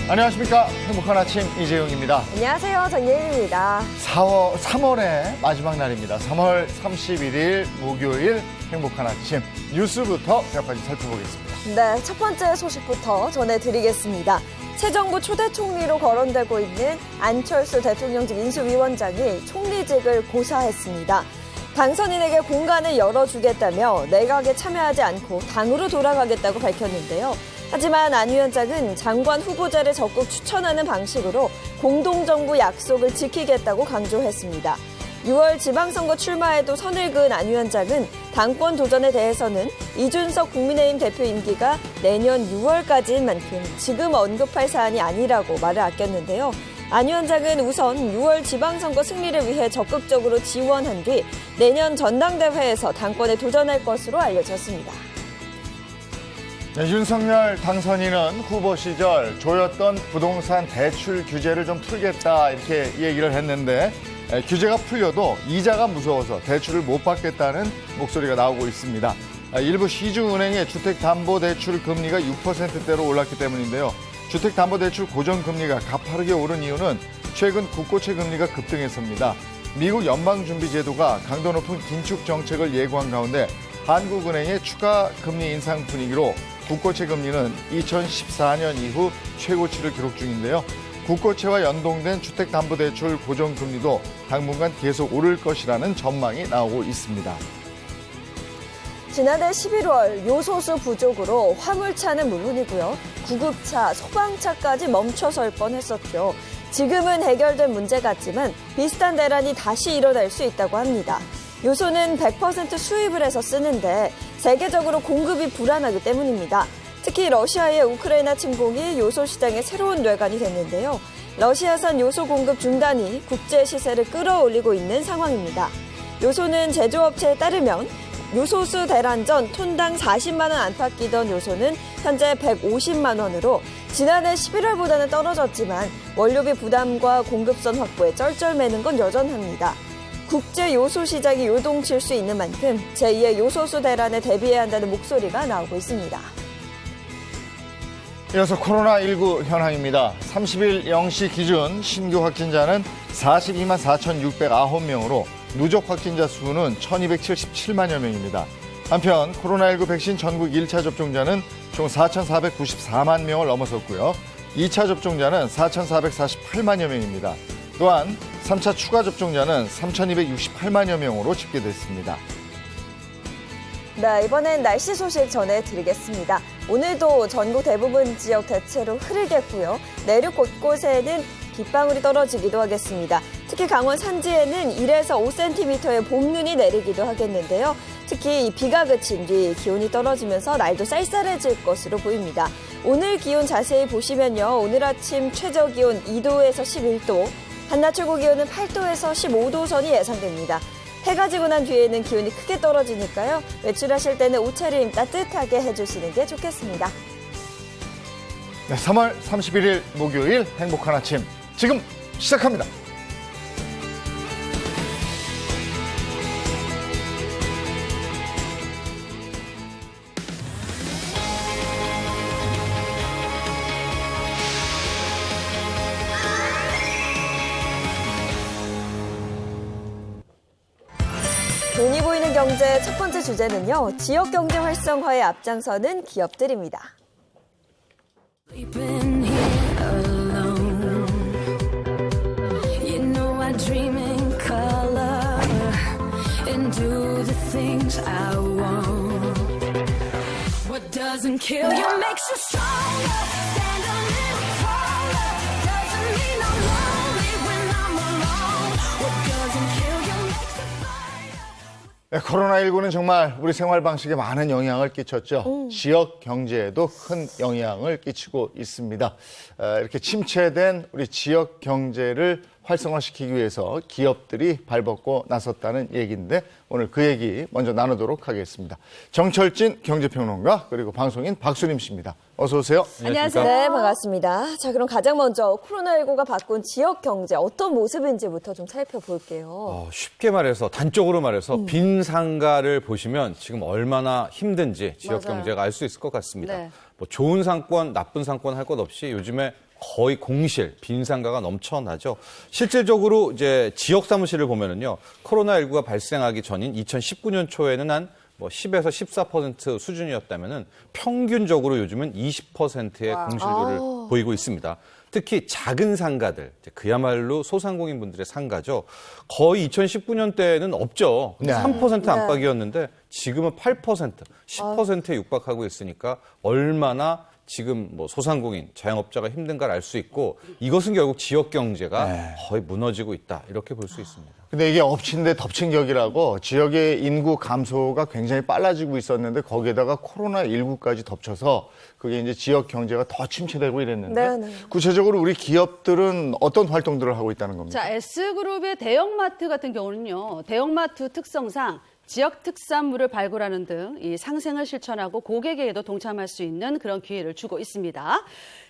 안녕하십니까. 행복한 아침 이재용입니다. 안녕하세요. 전예인입니다. 3월의 마지막 날입니다. 3월 31일 목요일 행복한 아침 뉴스부터 몇 가지 살펴보겠습니다. 네, 첫 번째 소식부터 전해드리겠습니다. 새 정부 초대 총리로 거론되고 있는 안철수 대통령직 인수위원장이 총리직을 고사했습니다. 당선인에게 공간을 열어주겠다며 내각에 참여하지 않고 당으로 돌아가겠다고 밝혔는데요. 하지만 안 위원장은 장관 후보자를 적극 추천하는 방식으로 공동정부 약속을 지키겠다고 강조했습니다. 6월 지방선거 출마에도 선을 그은 안 위원장은 당권 도전에 대해서는 이준석 국민의힘 대표 임기가 내년 6월까지인 만큼 지금 언급할 사안이 아니라고 말을 아꼈는데요. 안 위원장은 우선 6월 지방선거 승리를 위해 적극적으로 지원한 뒤 내년 전당대회에서 당권에 도전할 것으로 알려졌습니다. 네, 윤석열 당선인은 후보 시절 조였던 부동산 대출 규제를 좀 풀겠다 이렇게 얘기를 했는데 규제가 풀려도 이자가 무서워서 대출을 못 받겠다는 목소리가 나오고 있습니다. 일부 시중은행의 주택담보대출 금리가 6%대로 올랐기 때문인데요. 주택담보대출 고정금리가 가파르게 오른 이유는 최근 국고채 금리가 급등해서입니다. 미국 연방준비제도가 강도 높은 긴축 정책을 예고한 가운데 한국은행의 추가 금리 인상 분위기로 국고채 금리는 2014년 이후 최고치를 기록 중인데요. 국고채와 연동된 주택담보대출 고정금리도 당분간 계속 오를 것이라는 전망이 나오고 있습니다. 지난해 11월 요소수 부족으로 화물차는 물론이고요. 구급차, 소방차까지 멈춰설 뻔했었죠. 지금은 해결된 문제 같지만 비슷한 대란이 다시 일어날 수 있다고 합니다. 요소는 100% 수입을 해서 쓰는데 세계적으로 공급이 불안하기 때문입니다. 특히 러시아의 우크라이나 침공이 요소 시장의 새로운 뇌관이 됐는데요. 러시아산 요소 공급 중단이 국제 시세를 끌어올리고 있는 상황입니다. 요소는 제조업체에 따르면 요소수 대란 전 톤당 40만 원 안팎이던 요소는 현재 150만 원으로 지난해 11월보다는 떨어졌지만 원료비 부담과 공급선 확보에 쩔쩔매는 건 여전합니다. 국제 요소 시장이 요동칠 수 있는 만큼 제2의 요소수 대란에 대비해야 한다는 목소리가 나오고 있습니다. 이어서 코로나19 현황입니다. 30일 0시 기준 신규 확진자는 42만 4,609명으로 누적 확진자 수는 1,277만여 명입니다. 한편 코로나19 백신 전국 1차 접종자는 총 4,494만 명을 넘어섰고요. 2차 접종자는 4,448만여 명입니다. 또한 3차 추가 접종자는 3,268만여 명으로 집계됐습니다. 네, 이번엔 날씨 소식 전해드리겠습니다. 오늘도 전국 대부분 지역 대체로 흐리겠고요. 내륙 곳곳에는 빗방울이 떨어지기도 하겠습니다. 특히 강원 산지에는 1에서 5cm의 봄눈이 내리기도 하겠는데요. 특히 비가 그친 뒤 기온이 떨어지면서 날도 쌀쌀해질 것으로 보입니다. 오늘 기온 자세히 보시면요. 오늘 아침 최저 기온 2도에서 11도, 한낮 최고 기온은 8도에서 15도 선이 예상됩니다. 해가 지고 난 뒤에는 기온이 크게 떨어지니까요. 외출하실 때는 옷차림 따뜻하게 해주시는 게 좋겠습니다. 네, 3월 31일 목요일 행복한 아침 지금 시작합니다. 돈이 보이는 경제 첫 번째 주제는요. 지역 경제 활성화에 앞장서는 기업들입니다. 네, 코로나19는 정말 우리 생활 방식에 많은 영향을 끼쳤죠. 지역 경제에도 큰 영향을 끼치고 있습니다. 이렇게 침체된 우리 지역 경제를 활성화시키기 위해서 기업들이 발벗고 나섰다는 얘기인데 오늘 그 얘기 먼저 나누도록 하겠습니다. 정철진 경제평론가 그리고 방송인 박수림 씨입니다. 어서 오세요. 안녕하세요. 네, 반갑습니다. 자, 그럼 가장 먼저 코로나19가 바꾼 지역 경제 어떤 모습인지부터 좀 살펴볼게요. 쉽게 말해서 단적으로 말해서 빈 상가를 보시면 지금 얼마나 힘든지 지역 맞아요. 경제가 알 수 있을 것 같습니다. 네. 뭐 좋은 상권, 나쁜 상권 할 것 없이 요즘에 거의 공실, 빈 상가가 넘쳐나죠. 실질적으로 이제 지역 사무실을 보면은요, 코로나19가 발생하기 전인 2019년 초에는 한 뭐 10에서 14% 수준이었다면은 평균적으로 요즘은 20%의 공실률을 보이고 있습니다. 특히 작은 상가들, 그야말로 소상공인분들의 상가죠. 거의 2019년 때는 없죠. 근데 네. 3% 안팎이었는데 지금은 8%, 10%에 육박하고 있으니까 얼마나 지금 뭐 소상공인, 자영업자가 힘든가를 알 수 있고 이것은 결국 지역 경제가 거의 무너지고 있다. 이렇게 볼 수 있습니다. 근데 이게 엎친 데 덮친 격이라고 지역의 인구 감소가 굉장히 빨라지고 있었는데 거기에다가 코로나19까지 덮쳐서 그게 이제 지역 경제가 더 침체되고 이랬는데 네. 구체적으로 우리 기업들은 어떤 활동들을 하고 있다는 겁니까? 자, S그룹의 대형마트 같은 경우는요, 대형마트 특성상 지역 특산물을 발굴하는 등 이 상생을 실천하고 고객에게도 동참할 수 있는 그런 기회를 주고 있습니다.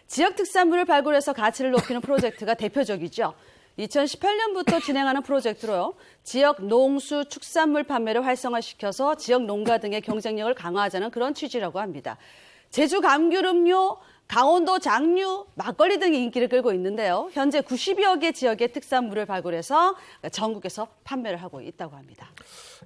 지역 특산물을 발굴해서 가치를 높이는 프로젝트가 대표적이죠. 2018년부터 진행하는 프로젝트로요, 지역 농수 축산물 판매를 활성화시켜서 지역 농가 등의 경쟁력을 강화하자는 그런 취지라고 합니다. 제주 감귤음료, 강원도 장류, 막걸리 등이 인기를 끌고 있는데요. 현재 90여 개 지역의 특산물을 발굴해서 전국에서 판매를 하고 있다고 합니다.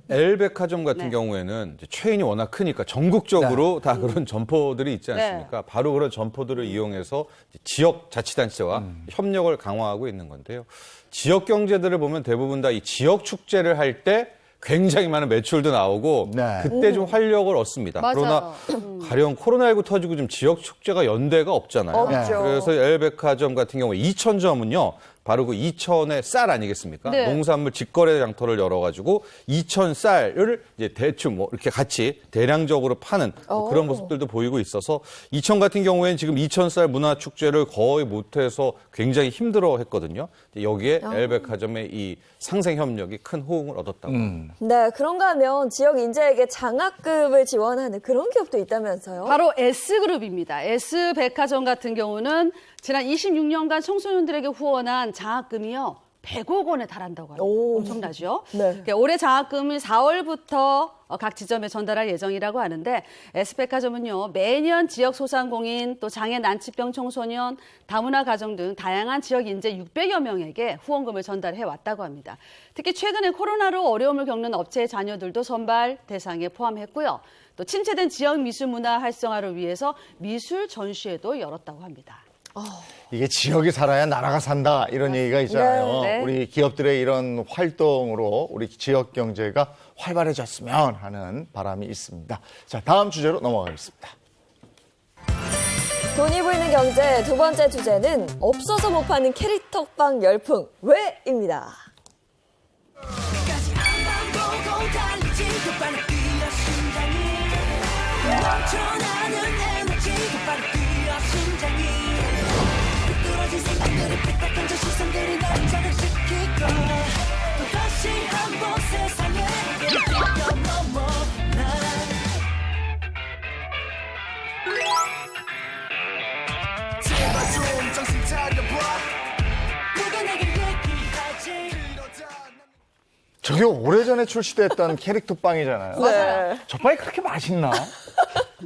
L백화점 같은 네. 경우에는 이제 체인이 워낙 크니까 전국적으로 다 그런 점포들이 있지 않습니까? 바로 그런 점포들을 이용해서 지역 자치단체와 협력을 강화하고 있는 건데요. 지역 경제들을 보면 대부분 다 이 지역 축제를 할 때 굉장히 많은 매출도 나오고 네. 그때 좀 활력을 얻습니다. 맞아요. 그러나 가령 코로나19 터지고 지금 지역 축제가 연대가 없잖아요. 없죠. 그래서 L백화점 같은 경우에 이천점은요. 바로 그 이천의 쌀 아니겠습니까? 네. 농산물 직거래 장터를 열어가지고 이천 쌀을 이제 대충 뭐 이렇게 같이 대량적으로 파는 뭐 그런 모습들도 보이고 있어서 이천 같은 경우에는 지금 이천 쌀 문화 축제를 거의 못해서 굉장히 힘들어했거든요. 여기에 L백화점의 이 상생 협력이 큰 호응을 얻었다고 합니다. 네, 그런가 하면 지역 인재에게 장학금을 지원하는 그런 기업도 있다면서요? 바로 S그룹입니다. S백화점 같은 경우는 지난 26년간 청소년들에게 후원한 장학금이요, 100억 원에 달한다고 합니다. 오. 엄청나죠? 네. 그러니까 올해 장학금이 4월부터 각 지점에 전달할 예정이라고 하는데, S백화점은요, 매년 지역 소상공인, 또 장애 난치병 청소년, 다문화 가정 등 다양한 지역 인재 600여 명에게 후원금을 전달해 왔다고 합니다. 특히 최근에 코로나로 어려움을 겪는 업체의 자녀들도 선발 대상에 포함했고요. 또 침체된 지역 미술 문화 활성화를 위해서 미술 전시회도 열었다고 합니다. 이게 지역이 살아야 나라가 산다 이런 얘기가 있잖아요. 네. 우리 기업들의 이런 활동으로 우리 지역 경제가 활발해졌으면 하는 바람이 있습니다. 자, 다음 주제로 넘어가겠습니다. 돈이 보이는 경제 두 번째 주제는 없어서 못 파는 캐릭터빵 열풍 왜입니다. 끝까지 앞만 보고 달리지 더 빨리 뛰어 심장이 넘쳐나는 에너지 더 빨리 뛰어 심장이 뚫어진 생각들이 삐딱한 저 시선들이 날 자극시키고 또다시 한번 세상에 뛰어넘어 제발 좀 정신 차려봐 누가 내게 얘기하지 저게 오래전에 출시됐던 캐릭터 빵이잖아요. 네. 저 빵이 그렇게 맛있나?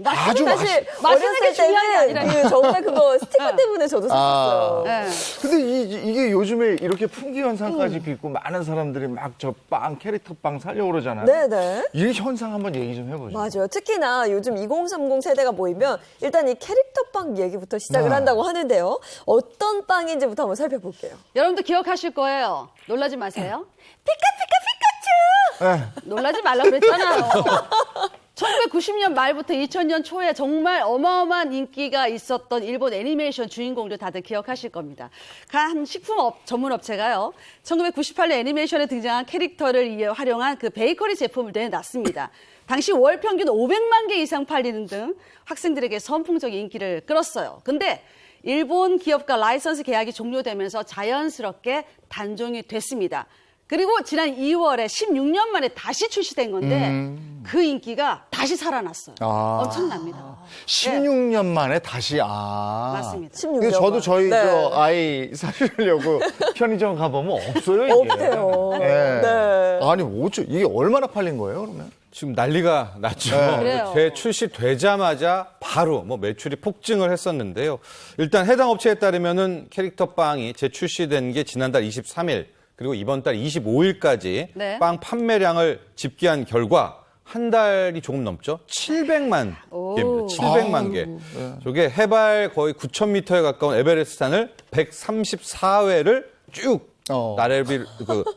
아주 사실 맛있는 게 어렸을 중요한 게 때는 아니라니까. 정말 그거 스티커 때문에 저도 샀었어요. 네. 근데 이게 요즘에 이렇게 품귀 현상까지 빚고 많은 사람들이 막 저 빵, 캐릭터 빵 살려고 그러잖아요. 네네. 이 현상 한번 얘기 좀 해보죠. 맞아요. 특히나 요즘 2030 세대가 모이면 일단 이 캐릭터빵 얘기부터 시작을 한다고 하는데요. 어떤 빵인지부터 한번 살펴볼게요. 여러분도 기억하실 거예요. 놀라지 마세요. 네. 놀라지 말라고 그랬잖아요. 1990년 말부터 2000년 초에 정말 어마어마한 인기가 있었던 일본 애니메이션 주인공들 다들 기억하실 겁니다. 한 식품 전문 업체가요, 1998년 애니메이션에 등장한 캐릭터를 활용한 그 베이커리 제품을 내놨습니다. 당시 월 평균 500만 개 이상 팔리는 등 학생들에게 선풍적인 인기를 끌었어요. 근데 일본 기업과 라이선스 계약이 종료되면서 자연스럽게 단종이 됐습니다. 그리고 지난 2월에 16년 만에 다시 출시된 건데 그 인기가 다시 살아났어요. 엄청납니다. 16년 만에 다시 맞습니다. 16년 근데 저도 만. 저희 네. 저 아이 사주려고 편의점 가보면 없어요, 이게. 없대요. 네. 네. 아니, 이게 얼마나 팔린 거예요, 그러면? 지금 난리가 났죠. 네. 그래요. 재출시되자마자 바로 뭐 매출이 폭증을 했었는데요. 일단 해당 업체에 따르면은 캐릭터 빵이 재출시된 게 지난달 23일 그리고 이번 달 25일까지 네. 빵 판매량을 집계한 결과 한 달이 조금 넘죠. 700만 개입니다. 700만 개. 저게 해발 거의 9,000m에 가까운 에베레스트산을 134회를 쭉 나래비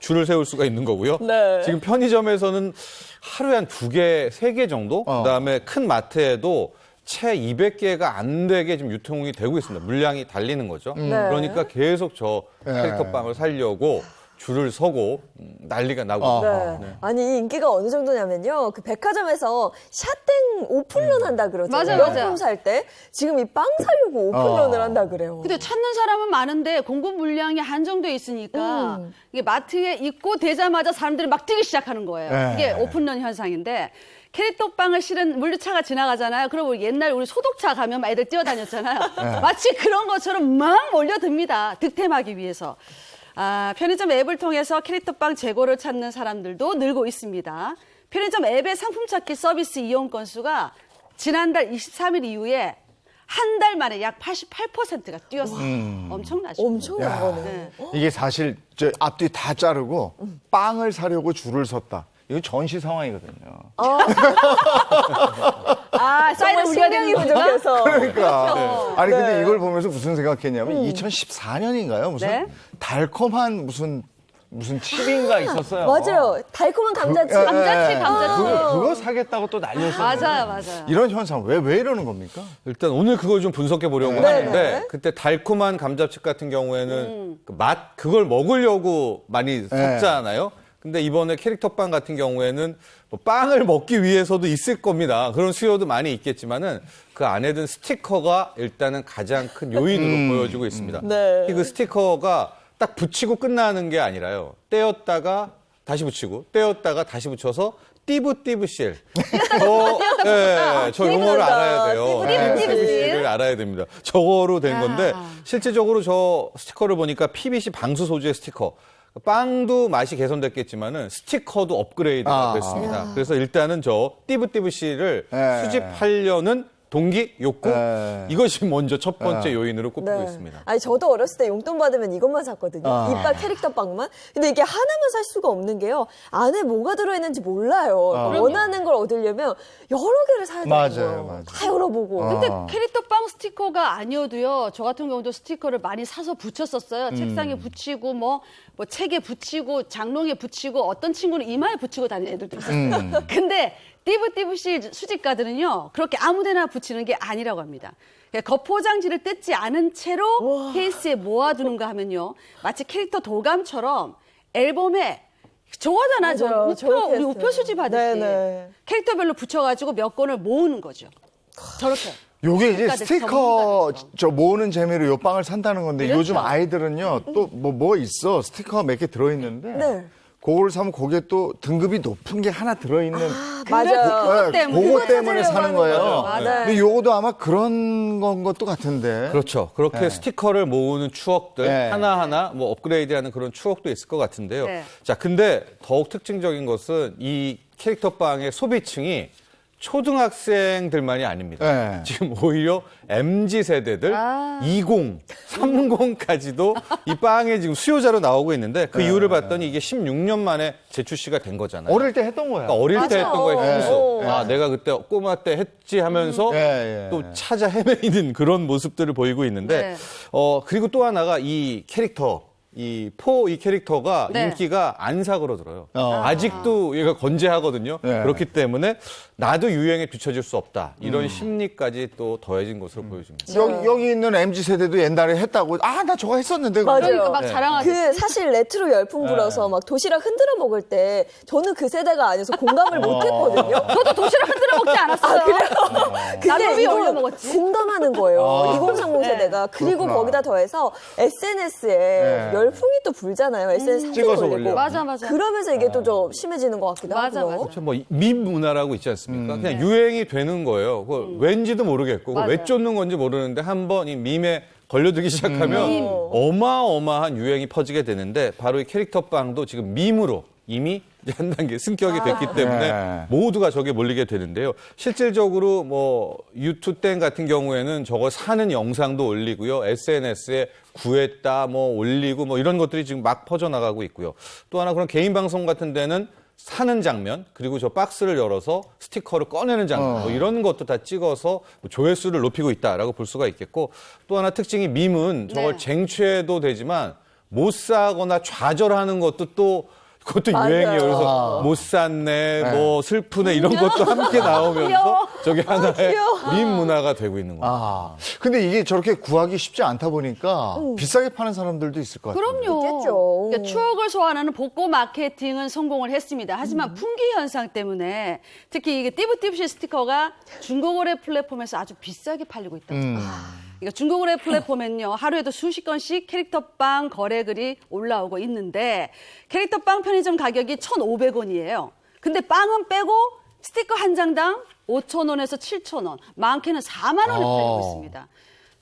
줄을 세울 수가 있는 거고요. 네. 지금 편의점에서는 하루에 한 2개, 3개 정도? 그다음에 큰 마트에도 채 200개가 안 되게 지금 유통이 되고 있습니다. 물량이 달리는 거죠. 그러니까 계속 저 캐릭터 빵을 살려고 줄을 서고 난리가 나고 있습니다. 네. 아니 이 인기가 어느 정도냐면요. 그 백화점에서 샷땡 오픈런 한다 그러잖아요. 맞아요. 명품 살 때 지금 이 빵 사려고 오픈런을 한다 그래요. 근데 찾는 사람은 많은데 공급 물량이 한정돼 있으니까 이게 마트에 있고 되자마자 사람들이 막 뛰기 시작하는 거예요. 네. 이게 오픈런 현상인데 캐릭터 빵을 실은 물류차가 지나가잖아요. 그럼 옛날 우리 소독차 가면 막 애들 뛰어다녔잖아요. 마치 그런 것처럼 막 몰려듭니다. 득템하기 위해서. 편의점 앱을 통해서 캐릭터빵 재고를 찾는 사람들도 늘고 있습니다. 편의점 앱의 상품 찾기 서비스 이용 건수가 지난달 23일 이후에 한 달 만에 약 88%가 뛰었어요. 엄청나죠. 엄청난 거네. 네. 이게 사실 저 앞뒤 다 자르고 빵을 사려고 줄을 섰다. 이거 전시 상황이거든요. 사인을 정말 올려야 신경이 되는 거죠? 부족해서. 그러니까. 아니, 근데 네. 이걸 보면서 무슨 생각했냐면 2014년인가요? 무슨 네. 달콤한 무슨 칩인가 있었어요. 맞아요. 달콤한 감자칩. 감자칩. 그거 사겠다고 또 난리였어요. 맞아요. 이런 현상 왜 이러는 겁니까? 일단 오늘 그걸 좀 분석해 보려고 네. 하는데 네. 그때 달콤한 감자칩 같은 경우에는 그 맛 그걸 먹으려고 많이 샀잖아요. 근데 이번에 캐릭터빵 같은 경우에는 뭐 빵을 먹기 위해서도 있을 겁니다. 그런 수요도 많이 있겠지만은 그 안에 든 스티커가 일단은 가장 큰 요인으로 보여지고 있습니다. 네. 그 스티커가 딱 붙이고 끝나는 게 아니라요. 떼었다가 다시 붙이고 떼었다가 다시 붙여서 띠부띠부실. 저 용어를 알아야 돼요. 띠부띠부실을 알아야 됩니다. 저거로 된 건데 실제적으로 저 스티커를 보니까 PVC 방수 소재의 스티커. 빵도 맛이 개선됐겠지만은 스티커도 업그레이드가 됐습니다. 그래서 일단은 저 띠부띠부실을 수집하려는 동기, 욕구 이것이 먼저 첫 번째 요인으로 꼽히고 있습니다. 아니 저도 어렸을 때 용돈 받으면 이것만 샀거든요. 이빨 캐릭터 빵만. 근데 이게 하나만 살 수가 없는 게요. 안에 뭐가 들어있는지 몰라요. 원하는 걸 얻으려면 여러 개를 사야 되는 거예요. 맞아요. 다 열어보고. 근데 캐릭터빵 스티커가 아니어도요. 저 같은 경우도 스티커를 많이 사서 붙였었어요. 책상에 붙이고 뭐 책에 붙이고 장롱에 붙이고 어떤 친구는 이마에 붙이고 다니는 애들도 있었어요. 근데 띠부띠부실 수집가들은요. 그렇게 아무데나 붙이는 게 아니라고 합니다. 겉포장지를 뜯지 않은 채로 케이스에 모아두는가 하면요. 마치 캐릭터 도감처럼 앨범에 저거잖아. 맞아요. 저렇게 우리 우표 했어요. 수집하듯이 네네. 캐릭터별로 붙여가지고 몇 권을 모으는 거죠. 저렇게. 요게 이제 작가들, 스티커 전문가들. 저 모으는 재미로 요 빵을 산다는 건데 그렇죠. 요즘 아이들은요 또 뭐 있어 스티커가 몇 개 들어있는데 네. 그걸 사면 거기에 또 등급이 높은 게 하나 들어있는 맞아요. 네, 때문에. 그거 때문에 찾으려고 사는 거예요. 하는 거죠. 맞아요. 근데 요거도 아마 그런 건 것도 같은데. 그렇죠. 그렇게 스티커를 모으는 추억들 네. 하나하나 뭐 업그레이드하는 그런 추억도 있을 것 같은데요. 네. 자, 근데 더욱 특징적인 것은 이 캐릭터빵의 소비층이 초등학생들만이 아닙니다. 네. 지금 오히려 MZ 세대들 20, 30까지도 이 빵의 지금 수요자로 나오고 있는데 그 이유를 봤더니 이게 16년 만에 재출시가 된 거잖아요. 어릴 때 했던 거야. 그러니까 어릴 때 했던 거에 향수. 네. 아, 내가 그때 꼬마 때 했지 하면서 또 찾아 헤매이는 그런 모습들을 보이고 있는데, 네. 그리고 또 하나가 이 캐릭터, 이 캐릭터가 네. 인기가 안 사그러들어요. 아직도 얘가 건재하거든요. 네. 그렇기 때문에 나도 유행에 뒤처질 수 없다. 이런 심리까지 또 더해진 것으로 보여집니다. 여기 있는 MZ 세대도 옛날에 했다고. 아, 나 저거 했었는데. 맞아요. 그러니까 막 네. 자랑하죠. 그 사실 레트로 열풍 불어서 막 도시락 흔들어 먹을 때 저는 그 세대가 아니어서 공감을 못 했거든요. 저도 도시락 흔들어 먹지 않았어요. 근데 나도 위에 이걸 올려 먹었지. 공감하는 거예요. 2030 세대가. 그리고 그렇구나. 거기다 더해서 SNS에 네. 열풍이 또 불잖아요. SNS 사진 찍어서 올리고. 올려. 맞아, 맞아. 그러면서 이게 또 좀 심해지는 것 같기도 맞아, 하고요. 맞아. 뭐밈 문화라고 있지 않습니까? 그냥 유행이 되는 거예요. 그거 왠지도 모르겠고 그거 왜 맞아요. 쫓는 건지 모르는데 한번 이 밈에 걸려들기 시작하면 어마어마한 유행이 퍼지게 되는데 바로 이 캐릭터빵도 지금 밈으로 이미 이제 한 단계 승격이 됐기 때문에 네. 모두가 저게 몰리게 되는데요. 실질적으로 뭐 유튜땡 같은 경우에는 저거 사는 영상도 올리고요. SNS에 구했다 뭐 올리고 뭐 이런 것들이 지금 막 퍼져나가고 있고요. 또 하나 그런 개인 방송 같은 데는 사는 장면 그리고 저 박스를 열어서 스티커를 꺼내는 장면 뭐 이런 것도 다 찍어서 뭐 조회수를 높이고 있다라고 볼 수가 있겠고 또 하나 특징이 밈은 저걸 네. 쟁취해도 되지만 못 사거나 좌절하는 것도 또 그것도 맞아요. 유행이에요. 그래서 못 샀네, 뭐 슬프네 이런 것도 함께 나오면서 저게 하나의 밈 문화가 되고 있는 거예요. 아, 근데 이게 저렇게 구하기 쉽지 않다 보니까 비싸게 파는 사람들도 있을 것 같아요. 그럼요. 있겠죠. 그러니까 추억을 소환하는 복고 마케팅은 성공을 했습니다. 하지만 품귀 현상 때문에 특히 이게 띠부띠부시 스티커가 중고거래 플랫폼에서 아주 비싸게 팔리고 있다고. 그러니까 중고거래 플랫폼에는요 하루에도 수십 건씩 캐릭터빵 거래글이 올라오고 있는데 캐릭터빵 편의점 가격이 1,500원이에요. 근데 빵은 빼고 스티커 한 장당 5,000원에서 7,000원, 많게는 4만 원에 팔리고 있습니다.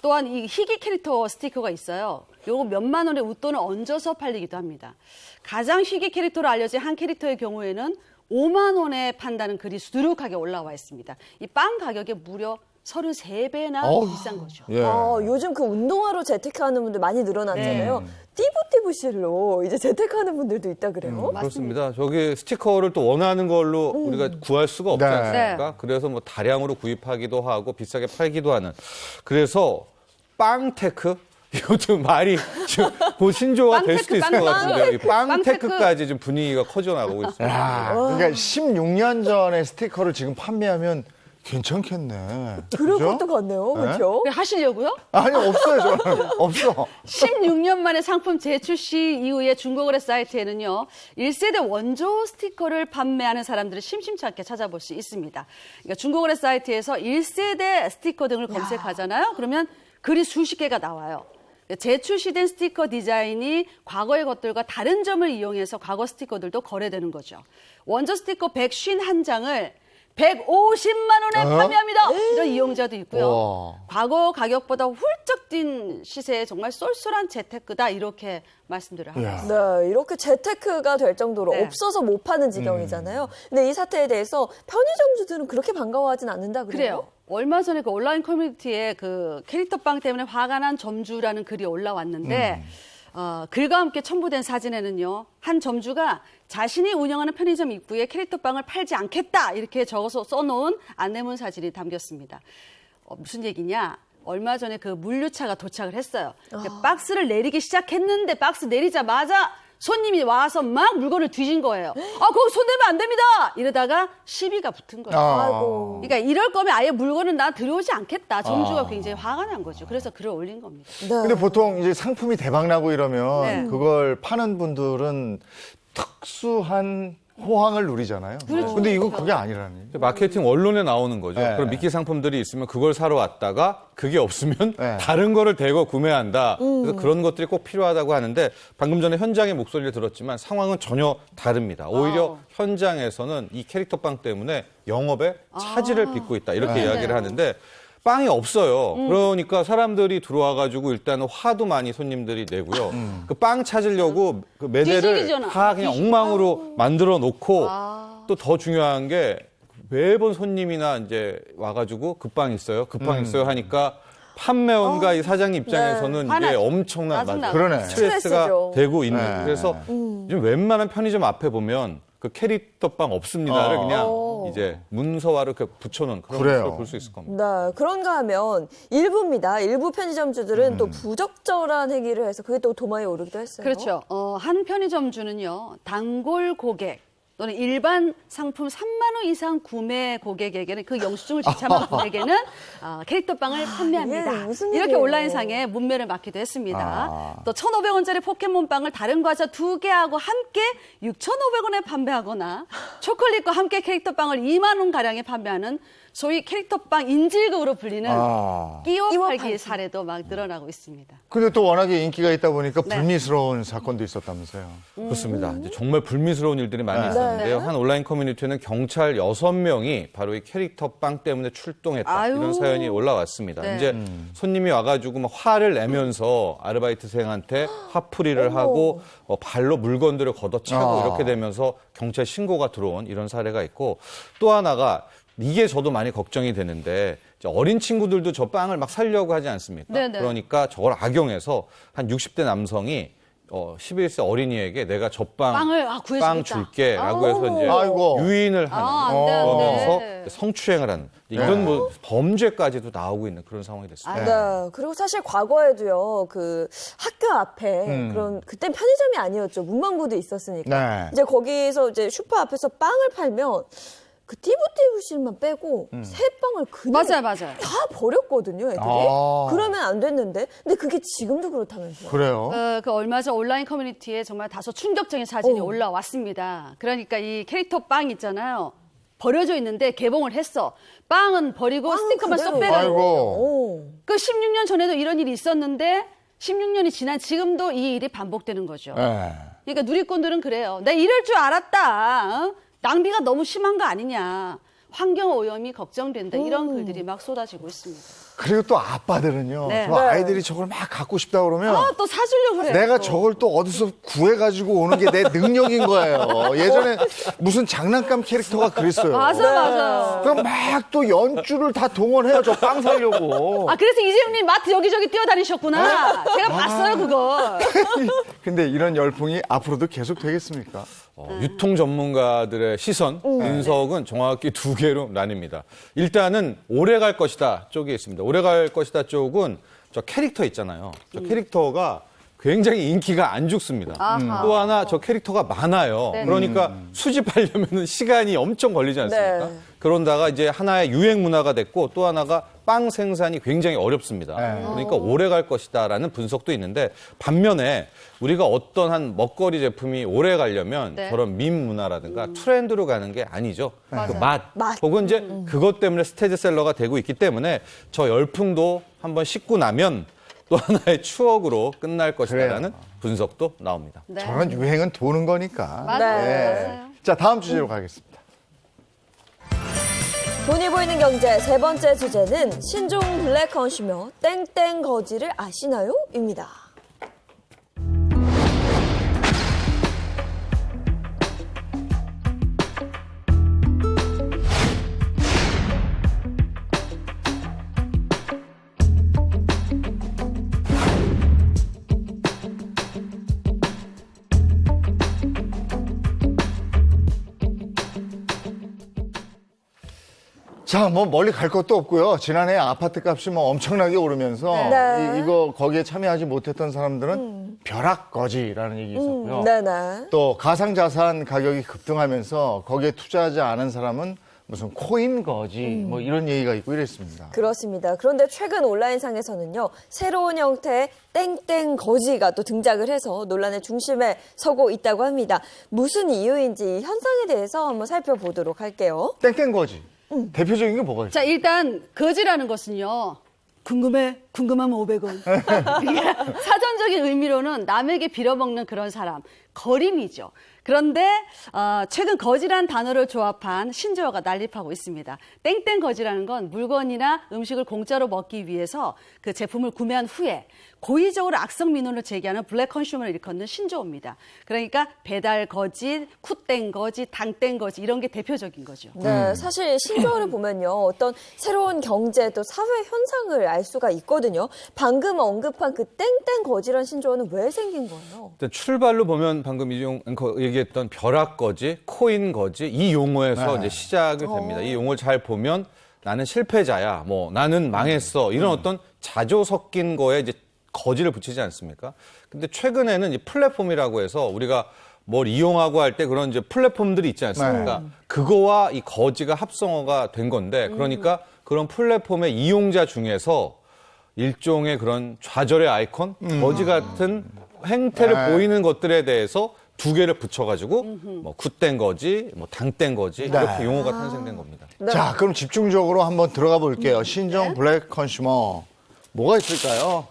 또한 이 희귀 캐릭터 스티커가 있어요. 요거 몇만 원의 웃돈을 얹어서 팔리기도 합니다. 가장 희귀 캐릭터로 알려진 한 캐릭터의 경우에는 5만 원에 판다는 글이 수두룩하게 올라와 있습니다. 이 빵 가격이 무려 33배나 비싼 거죠. 예. 요즘 그 운동화로 재테크하는 분들 많이 늘어났잖아요. 띠부띠부실로 이제 재테크하는 분들도 있다 그래요. 그렇습니다. 저기 스티커를 또 원하는 걸로 우리가 구할 수가 없지 네. 않습니까? 그래서 뭐 다량으로 구입하기도 하고 비싸게 팔기도 하는. 그래서 빵테크? 이것도 말이 지금 그 신조가 될 수도 있을 것 같은데요. 이 빵테크까지 좀 분위기가 커져나가고 있습니다. 야, 그러니까 16년 전에 스티커를 지금 판매하면 괜찮겠네. 그럴 그죠? 것도 같네요. 그렇죠? 하시려고요? 아니, 없어요, 저는. 없어. 16년 만에 상품 재출시 이후에 중고거래 사이트에는요, 1세대 원조 스티커를 판매하는 사람들을 심심치 않게 찾아볼 수 있습니다. 그러니까 중고거래 사이트에서 1세대 스티커 등을 검색하잖아요. 그러면 글이 수십 개가 나와요. 재출시된 스티커 디자인이 과거의 것들과 다른 점을 이용해서 과거 스티커들도 거래되는 거죠. 원조 스티커 151장을 150만 원에 판매합니다. 이런 이용자도 있고요. 와. 과거 가격보다 훌쩍 뛴 시세에 정말 쏠쏠한 재테크다 이렇게 말씀드려 하고 이야. 있습니다. 네, 이렇게 재테크가 될 정도로 네. 없어서 못 파는 지경이잖아요. 근데 이 사태에 대해서 편의점주들은 그렇게 반가워하진 않는다 그래요? 그래요. 얼마 전에 그 온라인 커뮤니티에 그 캐릭터빵 때문에 화가 난 점주라는 글이 올라왔는데 글과 함께 첨부된 사진에는요. 한 점주가 자신이 운영하는 편의점 입구에 캐릭터빵을 팔지 않겠다 이렇게 적어서 써놓은 안내문 사진이 담겼습니다. 무슨 얘기냐? 얼마 전에 그 물류차가 도착을 했어요. 박스를 내리기 시작했는데 박스 내리자마자 손님이 와서 막 물건을 뒤진 거예요. 거기 손대면 안 됩니다. 이러다가 시비가 붙은 거예요. 아이고. 그러니까 이럴 거면 아예 물건은 나 들여오지 않겠다. 점주가 굉장히 화가 난 거죠. 그래서 글을 올린 겁니다. 네. 근데 보통 이제 상품이 대박 나고 이러면 네. 그걸 파는 분들은 특수한 호황을 누리잖아요. 그렇죠. 근데 이거 그게 아니라니. 마케팅 원론에 나오는 거죠. 네. 그럼 미끼 상품들이 있으면 그걸 사러 왔다가 그게 없으면 네. 다른 거를 대거 구매한다. 그래서 그런 것들이 꼭 필요하다고 하는데 방금 전에 현장의 목소리를 들었지만 상황은 전혀 다릅니다. 오히려 현장에서는 이 캐릭터빵 때문에 영업에 차질을 빚고 있다. 이렇게 이야기를 하는데 빵이 없어요. 그러니까 사람들이 들어와가지고 일단은 화도 많이 손님들이 내고요. 그 빵 찾으려고 그 매대를 뒤지기잖아. 다 그냥 엉망으로 만들어 놓고 또 더 중요한 게 매번 손님이나 이제 와가지고 그 빵 있어요, 그 빵 있어요 하니까 판매원과 이 사장님 입장에서는 이게 화나죠. 엄청난 짜증나죠. 그러네. 스트레스가 스트레스죠. 되고 있는. 네. 그래서 요즘 웬만한 편의점 앞에 보면 그 캐릭터빵 없습니다를 그냥 이제 문서화로 이렇게 붙여놓은 그런 그래요. 모습을 볼 수 있을 겁니다. 네, 그런가 하면 일부입니다. 일부 편의점주들은 또 부적절한 행위를 해서 그게 또 도마에 오르기도 했어요. 그렇죠. 한 편의점주는요, 단골 고객 또는 일반 상품 3만 원 이상 구매 고객에게는 그 영수증을 지참한 고객에게는 캐릭터빵을 판매합니다. 이게 무슨 이렇게 일이에요? 온라인상에 문매를 맞기도 했습니다. 또 1,500원짜리 포켓몬빵을 다른 과자 2개하고 함께 6,500원에 판매하거나 초콜릿과 함께 캐릭터빵을 2만 원 가량에 판매하는 소위 캐릭터빵 인질극으로 불리는 끼워 끼워 팔기 팔기. 사례도 막 늘어나고 있습니다. 근데 또 워낙에 인기가 있다 보니까 네. 불미스러운 사건도 있었다면서요. 그렇습니다. 이제 정말 불미스러운 일들이 많이 있었는데요. 한 온라인 커뮤니티에는 경찰 6명이 바로 이 캐릭터 빵 때문에 출동했다. 아유. 이런 사연이 올라왔습니다. 네. 이제 손님이 와가지고 막 화를 내면서 아르바이트생한테 화풀이를 하고 발로 물건들을 걷어차고 이렇게 되면서 경찰 신고가 들어온 이런 사례가 있고 또 하나가 이게 저도 많이 걱정이 되는데 이제 어린 친구들도 저 빵을 막 사려고 하지 않습니까? 네네. 그러니까 저걸 악용해서 한 60대 남성이 11세 어린이에게 내가 저 빵을 구해주겠다. 빵 줄게라고 해서 이제 아이고. 유인을 하는 안 돼, 안 그러면서 돼. 성추행을 하는 이런 뭐 범죄까지도 나오고 있는 그런 상황이 됐습니다. 네. 그리고 사실 과거에도요, 그 학교 앞에 그런, 그땐 편의점이 아니었죠. 문방구도 있었으니까. 네. 이제 거기서 이제 슈퍼 앞에서 빵을 팔면 그 띠부띠부실만 빼고 새 빵을 그냥 맞아요. 다 버렸거든요, 애들이. 아. 그러면 안 됐는데. 근데 그게 지금도 그렇다면서요. 그래요? 그 얼마 전 온라인 커뮤니티에 정말 다소 충격적인 사진이 올라왔습니다. 그러니까 이 캐릭터 빵 있잖아요. 버려져 있는데 개봉을 했어. 빵은 버리고 스티커만 쏙 빼가지고. 아이고. 오. 그 16년 전에도 이런 일이 있었는데 16년이 지난 지금도 이 일이 반복되는 거죠. 네. 그러니까 누리꾼들은 그래요. 내가 이럴 줄 알았다. 낭비가 너무 심한 거 아니냐. 환경 오염이 걱정된다. 이런 글들이 막 쏟아지고 있습니다. 그리고 또 아빠들은요. 네. 저 아이들이 저걸 막 갖고 싶다 그러면 또 사주려고 그래요. 내가 또. 저걸 또 어디서 구해가지고 오는 게 내 능력인 거예요. 예전에 무슨 장난감 캐릭터가 그랬어요. 맞아요. 그럼 막 또 연주를 다 동원해요. 저 빵 사려고. 그래서 이재용님 마트 여기저기 뛰어다니셨구나. 제가 봤어요, 그거. 근데 이런 열풍이 앞으로도 계속 되겠습니까? 유통 전문가들의 시선, 분석은 정확히 두 개로 나뉩니다. 일단은 오래 갈 것이다 쪽이 있습니다. 오래 갈 것이다 쪽은 저 캐릭터 있잖아요. 저 캐릭터가 굉장히 인기가 안 죽습니다. 또 하나 저 캐릭터가 많아요. 네. 그러니까 수집하려면 시간이 엄청 걸리지 않습니까? 네. 그런다가 이제 하나의 유행 문화가 됐고 또 하나가 빵 생산이 굉장히 어렵습니다. 그러니까 오래 갈 것이다라는 분석도 있는데 반면에 우리가 어떤 한 먹거리 제품이 오래 가려면 네. 저런 밈 문화라든가 트렌드로 가는 게 아니죠. 그 맛, 맛. 혹은 이제 그것 때문에 스테디셀러가 되고 있기 때문에 저 열풍도 한번 식고 나면 또 하나의 추억으로 끝날 것이다라는 분석도 나옵니다. 네. 저런 유행은 도는 거니까. 맞아요. 자, 다음 주제로 가겠습니다. 돈이 보이는 경제 세 번째 주제는 신종 블랙 컨슈머 땡땡 거지를 아시나요? 입니다. 자, 뭐 멀리 갈 것도 없고요. 지난해 아파트 값이 뭐 엄청나게 오르면서 네. 이거 거기에 참여하지 못했던 사람들은 벼락거지라는 얘기 있었고요. 네네. 또 가상자산 가격이 급등하면서 거기에 투자하지 않은 사람은 무슨 코인거지 뭐 이런 얘기가 있고 이랬습니다. 그렇습니다. 그런데 최근 온라인상에서는요, 새로운 형태의 땡땡 거지가 또 등장을 해서 논란의 중심에 서고 있다고 합니다. 무슨 이유인지 이 현상에 대해서 한번 살펴보도록 할게요. 땡땡거지. 대표적인 게 뭐가 있어요? 자, 일단 거지라는 것은요. 궁금해? 궁금하면 500원. 사전적인 의미로는 남에게 빌어먹는 그런 사람, 거린이죠. 그런데 최근 거지란 단어를 조합한 신조어가 난립하고 있습니다. 땡땡 거지라는 건 물건이나 음식을 공짜로 먹기 위해서 그 제품을 구매한 후에 고의적으로 악성 민원을 제기하는 블랙 컨슈머를 일컫는 신조어입니다. 그러니까 배달 거지, 쿠땡 거지, 당땡 거지 이런 게 대표적인 거죠. 네, 사실 신조어를 보면요, 어떤 새로운 경제 또 사회 현상을 알 수가 있거든요. 방금 언급한 그 땡땡 거지란 신조어는 왜 생긴 거예요? 일단 출발로 보면 방금 이종 앵커 얘기했던 벼락거지, 코인거지 이 용어에서 이제 시작이 됩니다. 이 용어를 잘 보면 나는 실패자야, 뭐 나는 망했어 이런 어떤 자조 섞인 거에 이제 거지를 붙이지 않습니까? 근데 최근에는 이 플랫폼이라고 해서 우리가 뭘 이용하고 할 때 그런 이제 플랫폼들이 있지 않습니까? 그거와 이 거지가 합성어가 된 건데 그러니까 그런 플랫폼의 이용자 중에서 일종의 그런 좌절의 아이콘, 거지 같은 행태를 보이는 것들에 대해서 두 개를 붙여가지고 뭐 굿된 거지, 뭐 당된 거지 이렇게 용어가 탄생된 겁니다. 자, 그럼 집중적으로 한번 들어가 볼게요. 신종 블랙 컨슈머. 뭐가 있을까요?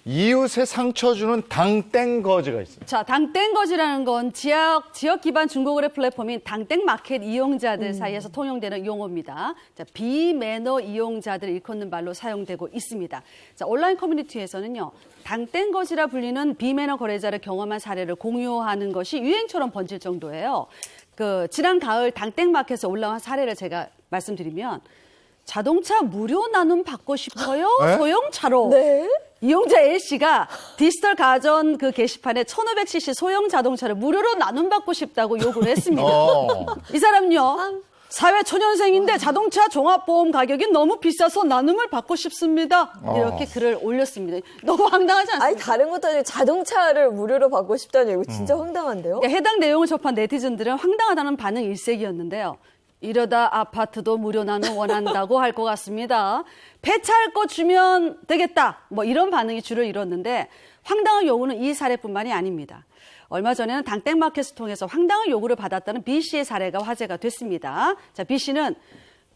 이웃에 상처 주는 당땡 거지가 있습니다. 자, 당땡거지라는 건 지역 기반 중고거래 플랫폼인 당땡마켓 이용자들 사이에서 통용되는 용어입니다. 자, 비매너 이용자들을 일컫는 말로 사용되고 있습니다. 자, 온라인 커뮤니티에서는요, 당땡거지라 불리는 비매너 거래자를 경험한 사례를 공유하는 것이 유행처럼 번질 정도예요. 지난 가을 당땡마켓에서 올라온 사례를 제가 말씀드리면, 자동차 무료 나눔 받고 싶어요? 네? 소형차로. 네. 이용자 A씨가 디지털 가전 게시판에 1500cc 소형 자동차를 무료로 나눔받고 싶다고 요구를 했습니다. 이 사람요, 사회 초년생인데 자동차 종합보험 가격이 너무 비싸서 나눔을 받고 싶습니다. 이렇게 글을 올렸습니다. 너무 황당하지 않습니까? 아니 다른 것도 아니고 자동차를 무료로 받고 싶다니 이거 진짜 황당한데요? 그러니까 해당 내용을 접한 네티즌들은 황당하다는 반응 일색이었는데요. 이러다 아파트도 무료 나눔 원한다고 할 것 같습니다. 폐차할 거 주면 되겠다. 뭐 이런 반응이 주를 이뤘는데 황당한 요구는 이 사례뿐만이 아닙니다. 얼마 전에는 당땡마켓을 통해서 황당한 요구를 받았다는 B 씨의 사례가 화제가 됐습니다. 자, B 씨는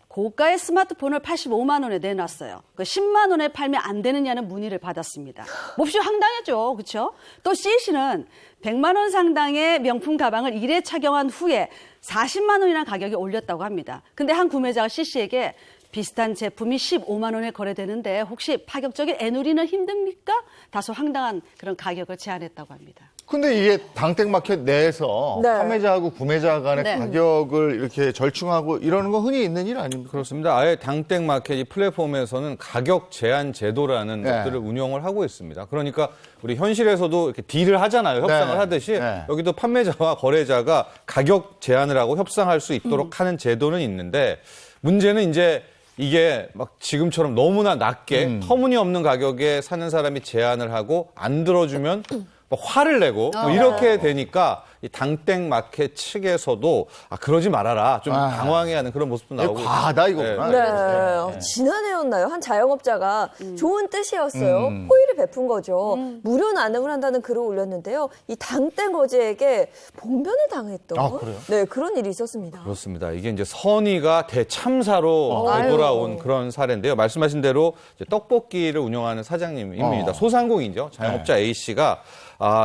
고가의 스마트폰을 85만 원에 내놨어요. 10만 원에 팔면 안 되느냐는 문의를 받았습니다. 몹시 황당했죠. 그렇죠? 또 C 씨는 100만 원 상당의 명품 가방을 1회 착용한 후에 40만 원이라는 가격에 올렸다고 합니다. 근데 한 구매자가 C 씨에게 비슷한 제품이 15만 원에 거래되는데 혹시 파격적인 애누리는 힘듭니까? 다소 황당한 그런 가격을 제안했다고 합니다. 근데 이게 당땡마켓 내에서 네. 판매자하고 구매자 간의 네. 가격을 이렇게 절충하고 이러는 건 흔히 있는 일 아닙니까? 그렇습니다. 아예 당땡마켓 이 플랫폼에서는 가격 제한 제도라는 네. 것들을 운영을 하고 있습니다. 그러니까 우리 현실에서도 이렇게 딜을 하잖아요. 협상을 네. 하듯이 네. 여기도 판매자와 거래자가 가격 제한을 하고 협상할 수 있도록 하는 제도는 있는데 문제는 이제 이게 막 지금처럼 너무나 낮게 터무니없는 가격에 사는 사람이 제한을 하고 안 들어주면 뭐 화를 내고 뭐 이렇게 되니까 이 당땡마켓 측에서도 그러지 말아라 좀 당황해하는 그런 모습도 이게 나오고 과하다 있습니다. 이거구나. 네. 지난해였나요? 한 자영업자가 좋은 뜻이었어요. 호의를 베푼 거죠. 무료 나눔을 한다는 글을 올렸는데요. 이 당땡거지에게 봉변을 당했던 아, 그래요? 네, 그런 일이 있었습니다. 그렇습니다. 이게 이제 선의가 대참사로 되돌아온 그런 사례인데요. 말씀하신 대로 이제 떡볶이를 운영하는 사장님입니다. 소상공인이죠. 자영업자 A 씨가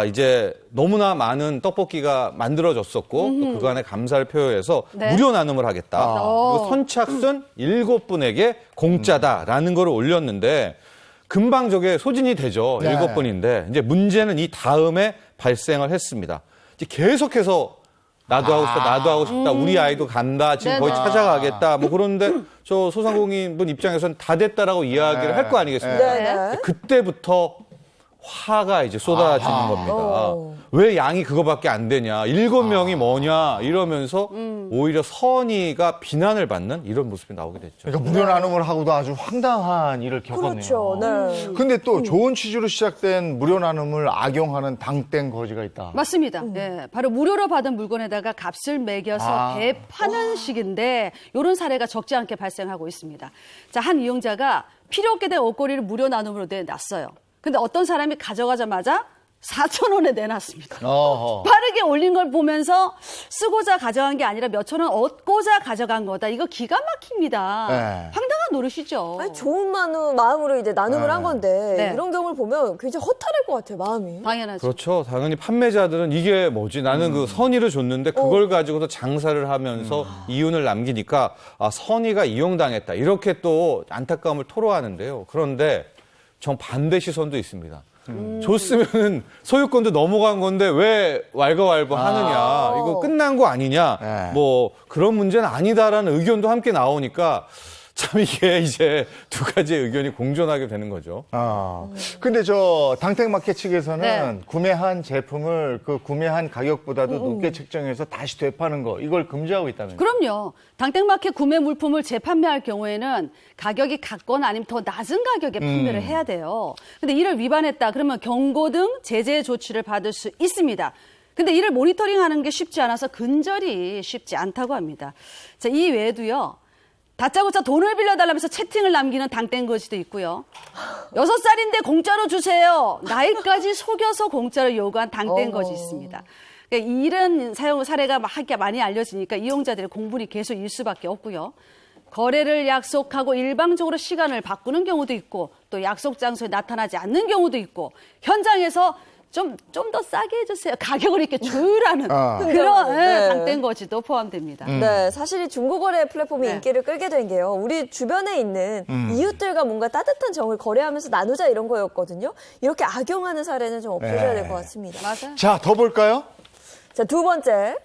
이제 너무나 많은 떡볶이가 만들어졌었고 또 그간의 감사를 표해서 네. 무료 나눔을 하겠다. 그리고 선착순 7분에게 공짜다라는 걸 올렸는데 금방 저게 소진이 되죠. 네. 7분인데 이제 문제는 이 다음에 발생을 했습니다. 이제 계속해서 나도 하고 싶다, 나도 하고 싶다, 우리 아이도 간다, 지금 거의 찾아가겠다, 뭐 그런데 저 소상공인 분 입장에서는 다 됐다라고 이야기를 할 거 아니겠습니까? 네. 그때부터 화가 이제 쏟아지는 겁니다. 왜 양이 그거밖에 안 되냐, 7명이 뭐냐 이러면서 오히려 선의가 비난을 받는 이런 모습이 나오게 됐죠. 그러니까 무료 나눔을 하고도 아주 황당한 일을 겪었네요. 그렇죠. 네. 근데 또 좋은 취지로 시작된 무료 나눔을 악용하는 당땡거지가 있다. 맞습니다. 네, 바로 무료로 받은 물건에다가 값을 매겨서 대파는 식인데 이런 사례가 적지 않게 발생하고 있습니다. 자, 한 이용자가 필요 없게 된 옷걸이를 무료 나눔으로 내놨어요. 근데 어떤 사람이 가져가자마자 4,000원에 내놨습니다. 어허. 빠르게 올린 걸 보면서 쓰고자 가져간 게 아니라 몇천 원 얻고자 가져간 거다. 이거 기가 막힙니다. 네. 황당한 노릇이죠. 아니, 좋은 마음으로 이제 나눔을 한 건데 네. 이런 경우를 보면 굉장히 허탈할 것 같아요, 마음이. 당연하죠. 그렇죠. 당연히 판매자들은 이게 뭐지? 나는 그 선의를 줬는데 그걸 가지고서 장사를 하면서 이윤을 남기니까 선의가 이용당했다. 이렇게 또 안타까움을 토로하는데요. 그런데 정반대 시선도 있습니다. 줬으면 소유권도 넘어간 건데 왜 왈가왈부 하느냐. 이거 끝난 거 아니냐. 네. 뭐 그런 문제는 아니다라는 의견도 함께 나오니까 참 이게 이제 두 가지의 의견이 공존하게 되는 거죠. 근데 저 당땡마켓 측에서는 네. 구매한 제품을 그 구매한 가격보다도 높게 책정해서 다시 되파는 거 이걸 금지하고 있다면서요? 그럼요. 당땡마켓 구매 물품을 재판매할 경우에는 가격이 같거나 아니면 더 낮은 가격에 판매를 해야 돼요. 근데 이를 위반했다 그러면 경고 등 제재 조치를 받을 수 있습니다. 근데 이를 모니터링하는 게 쉽지 않아서 근절이 쉽지 않다고 합니다. 자, 이 외에도요. 다짜고짜 돈을 빌려달라면서 채팅을 남기는 당땡거지도 있고요. 6살인데 공짜로 주세요. 나이까지 속여서 공짜로 요구한 당땡거지 있습니다. 그러니까 이런 사용 사례가 막 많이 알려지니까 이용자들의 공분이 계속 일 수밖에 없고요. 거래를 약속하고 일방적으로 시간을 바꾸는 경우도 있고 또 약속 장소에 나타나지 않는 경우도 있고 현장에서 좀 더 싸게 해주세요. 가격을 이렇게 조율하는 그런 네. 당땡 거지도 포함됩니다. 네, 사실 이 중고거래 플랫폼이 네. 인기를 끌게 된 게요. 우리 주변에 있는 이웃들과 뭔가 따뜻한 정을 거래하면서 나누자 이런 거였거든요. 이렇게 악용하는 사례는 좀 없어져야 될 것 같습니다. 맞아요. 자, 더 볼까요? 자, 두 번째.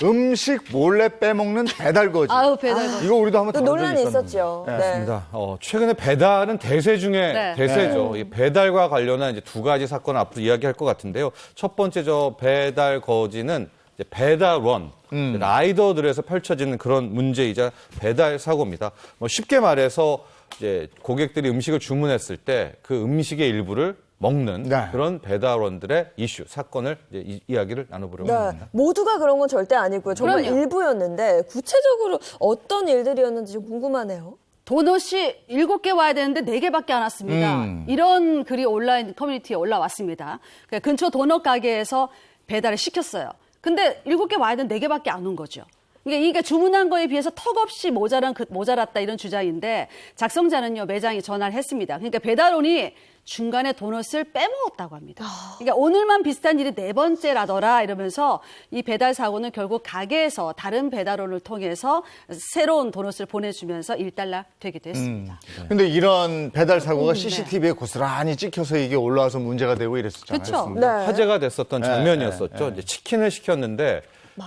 음식 몰래 빼먹는 배달 거지. 아우 배달 거지. 이거 우리도 한번 또 다룬 적이 논란이 있었는데. 있었죠. 네. 네. 맞습니다. 최근에 배달은 대세 중에 네. 대세죠. 이 배달과 관련한 이제 두 가지 사건을 앞으로 이야기할 것 같은데요. 첫 번째 저 배달 거지는 이제 배달원, 라이더들에서 펼쳐지는 그런 문제이자 배달 사고입니다. 쉽게 말해서 이제 고객들이 음식을 주문했을 때 그 음식의 일부를 먹는 네. 그런 배달원들의 이슈, 사건을 이제 이야기를 나눠보려고 네, 합니다. 모두가 그런 건 절대 아니고요. 정말 그럼요. 일부였는데 구체적으로 어떤 일들이었는지 좀 궁금하네요. 도넛이 7개 와야 되는데 4개밖에 안 왔습니다. 이런 글이 온라인 커뮤니티에 올라왔습니다. 그러니까 근처 도넛 가게에서 배달을 시켰어요. 근데 7개 와야 되는데 4개밖에 안 온 거죠. 그러니까 이게 주문한 거에 비해서 턱없이 모자랐다 이런 주장인데 작성자는요 매장에 전화를 했습니다. 그러니까 배달원이 중간에 도넛을 빼먹었다고 합니다. 그러니까 오늘만 비슷한 일이 4번째라더라 이러면서 이 배달 사고는 결국 가게에서 다른 배달원을 통해서 새로운 도넛을 보내주면서 일단락 되기도 했습니다. 근데 이런 배달 사고가 CCTV에 고스란히 찍혀서 이게 올라와서 문제가 되고 이랬었잖아요. 그렇죠. 네. 화제가 됐었던 장면이었었죠. 이제 치킨을 시켰는데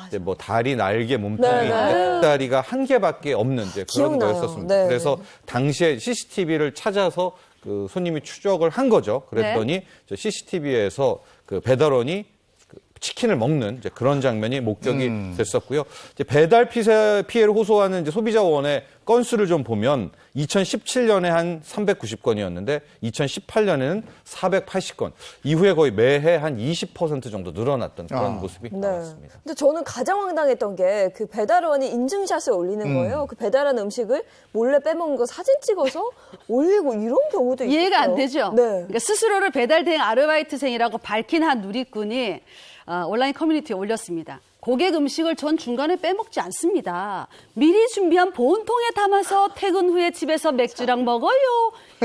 이제 뭐 다리, 날개, 몸통이 네, 네. 다리가 한 개밖에 없는 이제 그런 기억나요. 거였었습니다. 네. 그래서 당시에 CCTV를 찾아서 그 손님이 추적을 한 거죠. 그랬더니 CCTV에서 그 배달원이 그 치킨을 먹는 이제 그런 장면이 목격이 됐었고요. 이제 배달 피해를 호소하는 이제 소비자원의 건수를 좀 보면 2017년에 한 390건이었는데 2018년에는 480건. 이후에 거의 매해 한 20% 정도 늘어났던 그런 모습이 네. 나왔습니다. 근데 저는 가장 황당했던 게 그 배달원이 인증샷을 올리는 거예요. 그 배달한 음식을 몰래 빼먹은 거 사진 찍어서 올리고 이런 경우도 있어요. 이해가 안 되죠? 네. 그러니까 스스로를 배달 대행 아르바이트생이라고 밝힌 한 누리꾼이 온라인 커뮤니티에 올렸습니다. 고객 음식을 전 중간에 빼먹지 않습니다. 미리 준비한 보온통에 담아서 퇴근 후에 집에서 맥주랑 먹어요.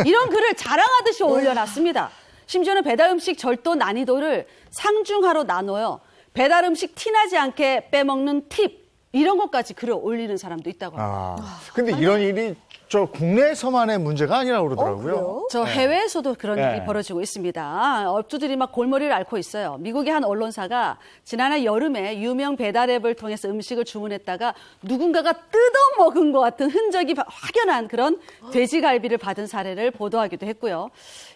이런 글을 자랑하듯이 올려놨습니다. 심지어는 배달 음식 절도 난이도를 상중하로 나눠요. 배달 음식 티나지 않게 빼먹는 팁 이런 것까지 글을 올리는 사람도 있다고 합니다. 근데 이런 일이 저 국내에서만의 문제가 아니라고 그러더라고요. 그래요? 저 해외에서도 그런 네. 일이 벌어지고 있습니다. 업주들이 막 골머리를 앓고 있어요. 미국의 한 언론사가 지난해 여름에 유명 배달 앱을 통해서 음식을 주문했다가 누군가가 뜯어먹은 것 같은 흔적이 확연한 그런 돼지갈비를 받은 사례를 보도하기도 했고요.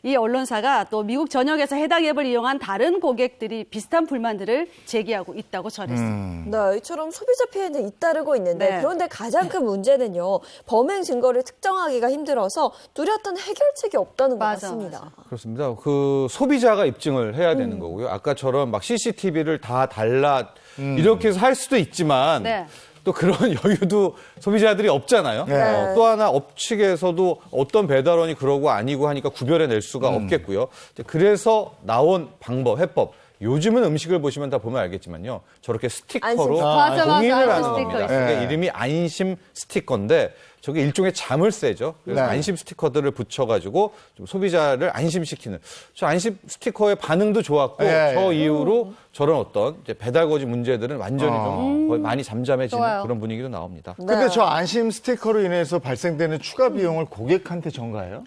이 언론사가 또 미국 전역에서 해당 앱을 이용한 다른 고객들이 비슷한 불만들을 제기하고 있다고 전했습니다. 네, 이처럼 소비자 피해는 잇따르고 있는데 네. 그런데 가장 큰 문제는요. 범행 증거를 특정하기가 힘들어서 뚜렷한 해결책이 없다는 것 맞아, 같습니다. 그렇습니다. 그 소비자가 입증을 해야 되는 거고요. 아까처럼 막 CCTV를 다 달라 이렇게 해서 할 수도 있지만 네. 또 그런 여유도 소비자들이 없잖아요. 네. 또 하나 업측에서도 어떤 배달원이 그러고 아니고 하니까 구별해낼 수가 없겠고요. 이제 그래서 나온 방법, 해법. 요즘은 음식을 보시면 다 보면 알겠지만요. 저렇게 스티커로 맞아, 맞아. 공인을 하는 스티커 겁니다. 있어요. 그게 네. 이름이 안심 스티커인데 저게 일종의 자물쇠죠. 그래서 네. 안심 스티커들을 붙여가지고 좀 소비자를 안심시키는. 저 안심 스티커의 반응도 좋았고 네. 저 이후로 저런 어떤 이제 배달거지 문제들은 완전히 좀 거의 많이 잠잠해지는 좋아요. 그런 분위기도 나옵니다. 근데 저 안심 스티커로 인해서 발생되는 추가 비용을 고객한테 전가해요?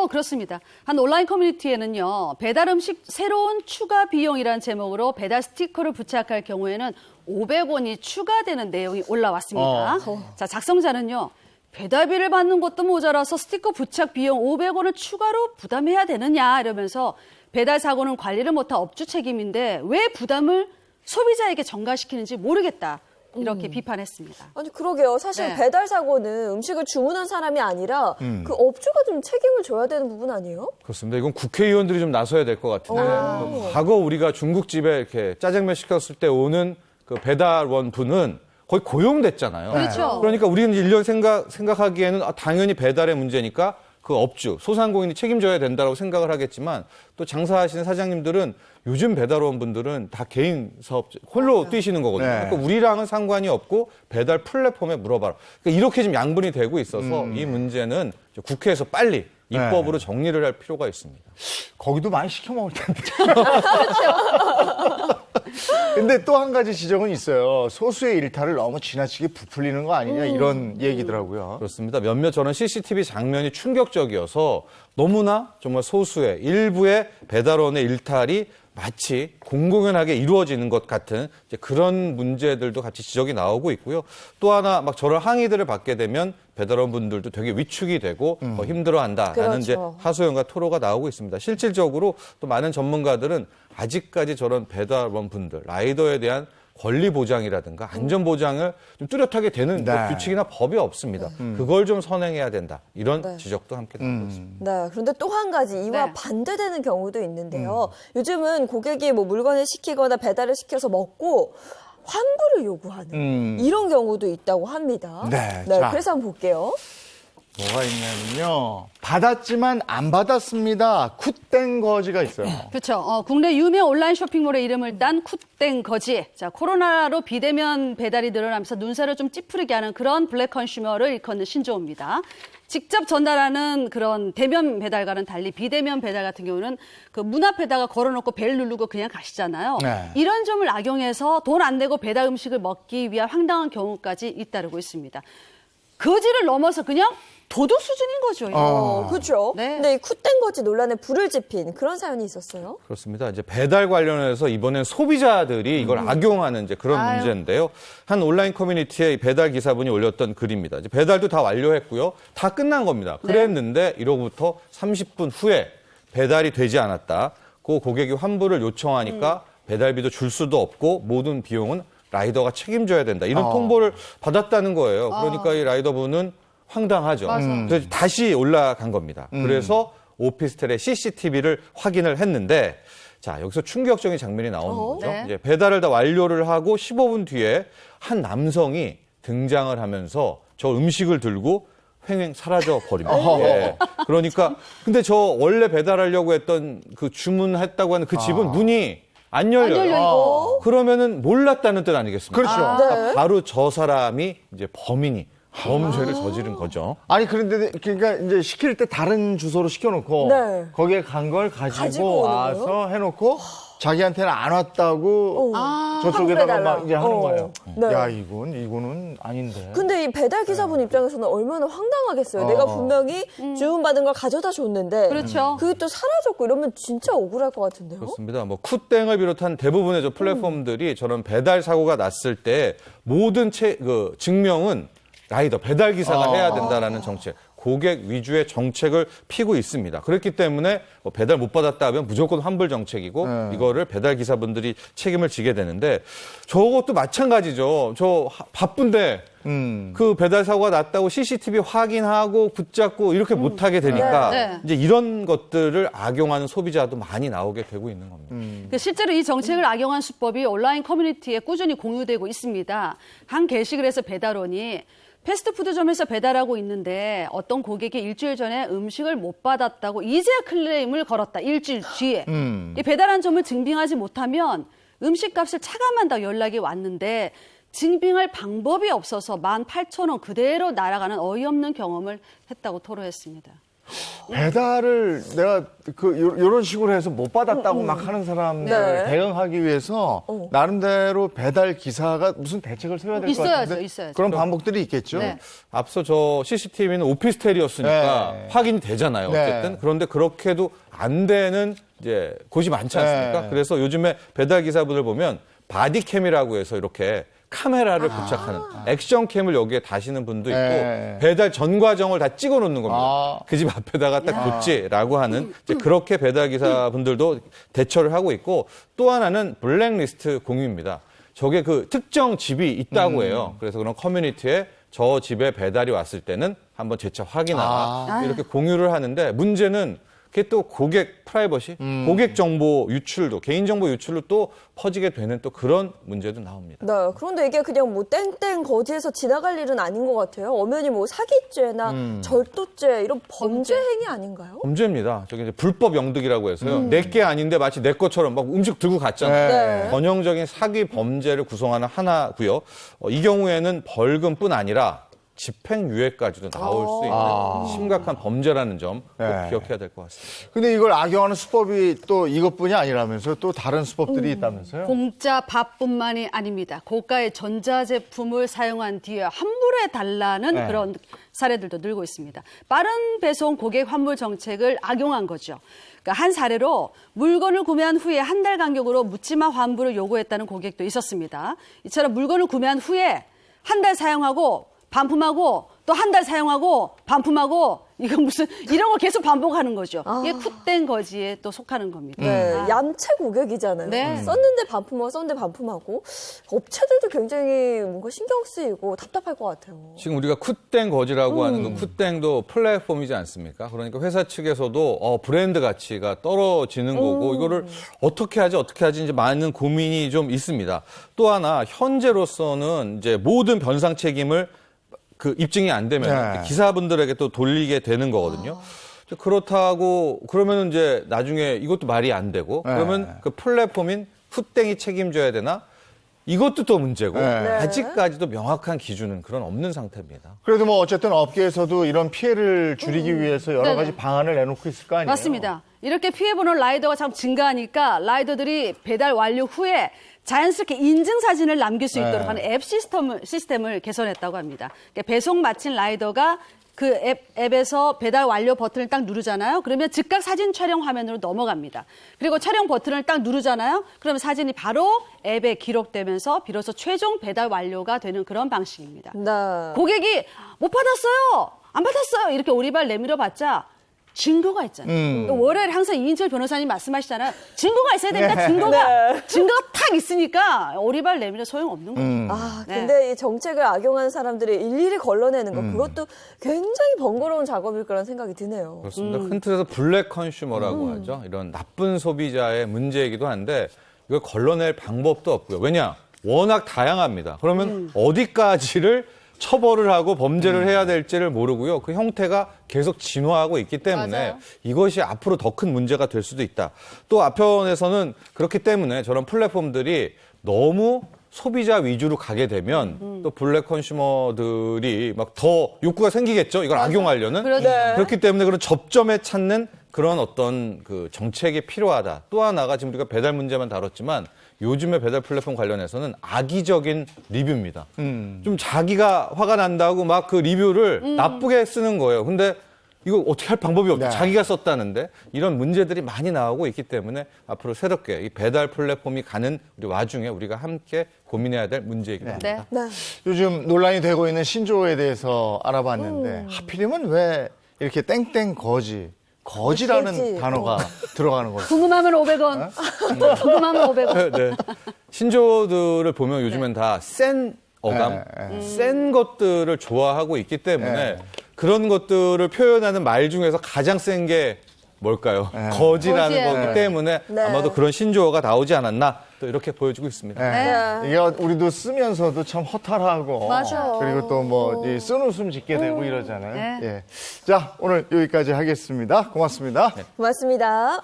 그렇습니다. 한 온라인 커뮤니티에는요, 배달 음식 새로운 추가 비용이라는 제목으로 배달 스티커를 부착할 경우에는 500원이 추가되는 내용이 올라왔습니다. 자, 작성자는요, 배달비를 받는 것도 모자라서 스티커 부착 비용 500원을 추가로 부담해야 되느냐 이러면서 배달 사고는 관리를 못한 업주 책임인데 왜 부담을 소비자에게 전가시키는지 모르겠다. 이렇게 비판했습니다. 아니 그러게요. 사실 네. 배달 사고는 음식을 주문한 사람이 아니라 그 업주가 좀 책임을 져야 되는 부분 아니에요? 그렇습니다. 이건 국회의원들이 좀 나서야 될 것 같은데 과거 우리가 중국집에 이렇게 짜장면 시켰을 때 오는 그 배달원 분은 거의 고용됐잖아요. 그렇죠. 그러니까 우리는 일련 생각하기에는 당연히 배달의 문제니까 그 업주, 소상공인이 책임져야 된다고 생각을 하겠지만 또 장사하시는 사장님들은 요즘 배달원 분들은 다 개인 사업 홀로 뛰시는 거거든요. 네. 그러니까 우리랑은 상관이 없고 배달 플랫폼에 물어봐라. 그러니까 이렇게 지금 양분이 되고 있어서 이 문제는 국회에서 빨리 입법으로 정리를 할 필요가 있습니다. 거기도 많이 시켜 먹을 텐데. 근데 또 한 가지 지적은 있어요. 소수의 일탈을 너무 지나치게 부풀리는 거 아니냐 이런 얘기더라고요. 그렇습니다. 몇몇 저런 CCTV 장면이 충격적이어서 너무나 정말 소수의 일부의 배달원의 일탈이 마치 공공연하게 이루어지는 것 같은 이제 그런 문제들도 같이 지적이 나오고 있고요. 또 하나 막 저런 항의들을 받게 되면 배달원 분들도 되게 위축이 되고 더 힘들어한다라는 그렇죠. 이제 하소연과 토로가 나오고 있습니다. 실질적으로 또 많은 전문가들은 아직까지 저런 배달원 분들, 라이더에 대한 권리 보장이라든가 안전 보장을 좀 뚜렷하게 되는 네. 규칙이나 법이 없습니다. 그걸 좀 선행해야 된다. 이런 네. 지적도 함께 나오고 있습니다. 네, 그런데 또 한 가지 이와 네. 반대되는 경우도 있는데요. 요즘은 고객이 뭐 물건을 시키거나 배달을 시켜서 먹고 환불을 요구하는 이런 경우도 있다고 합니다. 네, 자. 그래서 한번 볼게요. 뭐가 있냐면요. 받았지만 안 받았습니다. 굿땡 거지가 있어요. 그렇죠. 국내 유명 온라인 쇼핑몰의 이름을 딴 굿땡 거지. 자, 코로나로 비대면 배달이 늘어나면서 눈살을 좀 찌푸리게 하는 그런 블랙 컨슈머를 일컫는 신조어입니다. 직접 전달하는 그런 대면 배달과는 달리 비대면 배달 같은 경우는 그 문 앞에다가 걸어놓고 벨 누르고 그냥 가시잖아요. 네. 이런 점을 악용해서 돈 안 내고 배달 음식을 먹기 위한 황당한 경우까지 잇따르고 있습니다. 거지를 넘어서 그냥 도둑 수준인 거죠. 이거. 그렇죠. 네. 근데 이 굿땡거지 논란에 불을 지핀 그런 사연이 있었어요. 그렇습니다. 이제 배달 관련해서 이번엔 소비자들이 이걸 악용하는 이제 그런 아유. 문제인데요. 한 온라인 커뮤니티에 배달 기사분이 올렸던 글입니다. 이제 배달도 다 완료했고요. 다 끝난 겁니다. 그랬는데 이로부터 30분 후에 배달이 되지 않았다. 그 고객이 환불을 요청하니까 배달비도 줄 수도 없고 모든 비용은 라이더가 책임져야 된다. 이런 통보를 받았다는 거예요. 그러니까 이 라이더분은 황당하죠. 그래서 다시 올라간 겁니다. 그래서 오피스텔의 CCTV를 확인을 했는데 자, 여기서 충격적인 장면이 나오는 거죠. 네. 이제 배달을 다 완료를 하고 15분 뒤에 한 남성이 등장을 하면서 저 음식을 들고 횡행 사라져 버립니다. 예. 그러니까 근데 저 원래 배달하려고 했던 그 주문했다고 하는 그 집은 문이 안 열려요. 안 열려 있고. 그러면은 몰랐다는 뜻 아니겠습니까? 그렇죠. 그러니까 바로 저 사람이 이제 범인이 범죄를 저지른 거죠. 아니 그런데 그러니까 이제 시킬 때 다른 주소로 시켜놓고 네. 거기에 간 걸 가지고 가지고 오는 와서 거예요? 해놓고 자기한테는 안 왔다고 저쪽에다가 환불해달라. 막 이제 하는 거예요. 네. 야 이거는 아닌데. 근데 이 배달 기사분 입장에서는 얼마나 황당하겠어요. 내가 분명히 주문받은 걸 가져다 줬는데 그렇죠. 그게 또 사라졌고 이러면 진짜 억울할 것 같은데요. 그렇습니다. 뭐 쿠땡을 비롯한 대부분의 저 플랫폼들이 저런 배달 사고가 났을 때 모든 그 증명은 라이더 배달 기사가 해야 된다라는 정책, 고객 위주의 정책을 피고 있습니다. 그렇기 때문에 뭐 배달 못 받았다 하면 무조건 환불 정책이고 이거를 배달 기사분들이 책임을 지게 되는데 저것도 마찬가지죠. 저 바쁜데 그 배달 사고가 났다고 CCTV 확인하고 붙잡고 이렇게 못 하게 되니까 네. 이제 이런 것들을 악용하는 소비자도 많이 나오게 되고 있는 겁니다. 그 실제로 이 정책을 악용한 수법이 온라인 커뮤니티에 꾸준히 공유되고 있습니다. 한 게시글에서 배달원이 패스트푸드점에서 배달하고 있는데 어떤 고객이 일주일 전에 음식을 못 받았다고 이제야 클레임을 걸었다. 일주일 뒤에. 이 배달한 점을 증빙하지 못하면 음식값을 차감한다고 연락이 왔는데 증빙할 방법이 없어서 18,000원 그대로 날아가는 어이없는 경험을 했다고 토로했습니다. 배달을 내가 요런 식으로 해서 못 받았다고 막 하는 사람들 네. 대응하기 위해서 나름대로 배달 기사가 무슨 대책을 세워야 될 것 있어야죠, 같은데 있어야죠. 그런 반복들이 있겠죠. 네. 앞서 저 CCTV는 오피스텔이었으니까 네. 확인이 되잖아요. 어쨌든. 네. 그런데 그렇게도 안 되는 이제 곳이 많지 않습니까? 네. 그래서 요즘에 배달 기사분들 보면 바디캠이라고 해서 이렇게 카메라를 부착하는 액션캠을 여기에 다시는 분도 있고 네. 배달 전 과정을 다 찍어 놓는 겁니다. 아. 그 집 앞에다가 딱 붙지라고 하는 이제 그렇게 배달 기사분들도 대처를 하고 있고 또 하나는 블랙리스트 공유입니다. 저게 그 특정 집이 있다고 해요. 그래서 그런 커뮤니티에 저 집에 배달이 왔을 때는 한번 재차 확인하라. 이렇게 공유를 하는데 문제는 그게 또 고객 프라이버시, 고객 정보 유출도, 개인 정보 유출로 또 퍼지게 되는 또 그런 문제도 나옵니다. 네, 그런데 이게 그냥 뭐 땡땡 거지에서 지나갈 일은 아닌 것 같아요. 엄연히 뭐 사기죄나 절도죄 이런 범죄 행위 아닌가요? 범죄입니다. 저기 이제 불법 영득이라고 해서요. 내게 아닌데 마치 내 것처럼 막 음식 들고 갔잖아요. 네. 전형적인 사기 범죄를 구성하는 하나고요. 이 경우에는 벌금뿐 아니라 집행유예까지도 나올 수 있는 심각한 범죄라는 점 꼭 네. 기억해야 될 것 같습니다. 근데 이걸 악용하는 수법이 또 이것뿐이 아니라면서요. 또 다른 수법들이 있다면서요. 공짜 밥뿐만이 아닙니다. 고가의 전자제품을 사용한 뒤에 환불해달라는 네. 그런 사례들도 늘고 있습니다. 빠른 배송 고객 환불 정책을 악용한 거죠. 그러니까 한 사례로 물건을 구매한 후에 한 달 간격으로 묻지마 환불을 요구했다는 고객도 있었습니다. 이처럼 물건을 구매한 후에 한 달 사용하고 반품하고 또 한 달 사용하고 반품하고 이건 무슨 이런 거 계속 반복하는 거죠. 이게 굿된 거지에 또 속하는 겁니다. 네, 얌체 고객이잖아요. 네. 썼는데 반품하고 썼는데 반품하고 업체들도 굉장히 뭔가 신경 쓰이고 답답할 것 같아요. 지금 우리가 굿땡 거지라고 하는 그 굿땡도 플랫폼이지 않습니까? 그러니까 회사 측에서도 브랜드 가치가 떨어지는 거고 이거를 어떻게 하지 이제 많은 고민이 좀 있습니다. 또 하나 현재로서는 이제 모든 변상 책임을 그 입증이 안 되면 네. 기사분들에게 또 돌리게 되는 거거든요. 그렇다고 그러면 이제 나중에 이것도 말이 안 되고 그러면 그 플랫폼인 굿땡이 책임져야 되나? 이것도 또 문제고 네. 아직까지도 명확한 기준은 그런 없는 상태입니다. 그래도 뭐 어쨌든 업계에서도 이런 피해를 줄이기 위해서 여러 네네. 가지 방안을 내놓고 있을 거 아니에요. 맞습니다. 이렇게 피해보는 라이더가 참 증가하니까 라이더들이 배달 완료 후에 자연스럽게 인증 사진을 남길 수 있도록 네. 하는 앱 시스템을 개선했다고 합니다. 그러니까 배송 마친 라이더가 그 앱에서 배달 완료 버튼을 딱 누르잖아요. 그러면 즉각 사진 촬영 화면으로 넘어갑니다. 그리고 촬영 버튼을 딱 누르잖아요. 그러면 사진이 바로 앱에 기록되면서 비로소 최종 배달 완료가 되는 그런 방식입니다. 네. 고객이 못 받았어요. 안 받았어요. 이렇게 오리발 내밀어 봤자 증거가 있잖아요. 그러니까 월요일에 항상 이인철 변호사님 말씀하시잖아요. 증거가 있어야 됩니다. 증거가 탁 있으니까 오리발 내밀어 소용없는 거죠. 아, 네. 근데 이 정책을 악용하는 사람들이 일일이 걸러내는 거 그것도 굉장히 번거로운 작업일 거란 생각이 드네요. 그렇습니다. 큰 틀에서 블랙 컨슈머라고 하죠. 이런 나쁜 소비자의 문제이기도 한데 이걸 걸러낼 방법도 없고요. 왜냐? 워낙 다양합니다. 그러면 어디까지를 처벌을 하고 범죄를 해야 될지를 모르고요. 그 형태가 계속 진화하고 있기 때문에 맞아요. 이것이 앞으로 더 큰 문제가 될 수도 있다. 또 앞편에서는 그렇기 때문에 저런 플랫폼들이 너무 소비자 위주로 가게 되면 또 블랙 컨슈머들이 막 더 욕구가 생기겠죠. 이걸 악용하려는. 그렇죠. 그렇기 때문에 그런 접점에 찾는 그런 어떤 그 정책이 필요하다. 또 하나가 지금 우리가 배달 문제만 다뤘지만 요즘에 배달 플랫폼 관련해서는 악의적인 리뷰입니다. 좀 자기가 화가 난다고 막 그 리뷰를 나쁘게 쓰는 거예요. 근데 이거 어떻게 할 방법이 없죠. 네. 자기가 썼다는데 이런 문제들이 많이 나오고 있기 때문에 앞으로 새롭게 이 배달 플랫폼이 가는 우리 와중에 우리가 함께 고민해야 될 문제이기도 합니다. 네. 네. 요즘 논란이 되고 있는 신조어에 대해서 알아봤는데 하필이면 왜 이렇게 땡땡 거지라는 거지. 단어가 들어가는 거죠? 궁금하면 500원. 궁금하면 500원. 네. 신조어들을 보면 요즘엔 다 센 어감, 센 것들을 좋아하고 있기 때문에 그런 것들을 표현하는 말 중에서 가장 센 게 뭘까요? 거지라는 거지예요. 거기 때문에 네. 아마도 그런 신조어가 나오지 않았나 또 이렇게 보여주고 있습니다. 네. 이게 우리도 쓰면서도 참 허탈하고 맞아요. 그리고 또 뭐 쓴웃음 짓게 되고 이러잖아요. 네. 예. 자, 오늘 여기까지 하겠습니다. 고맙습니다. 고맙습니다.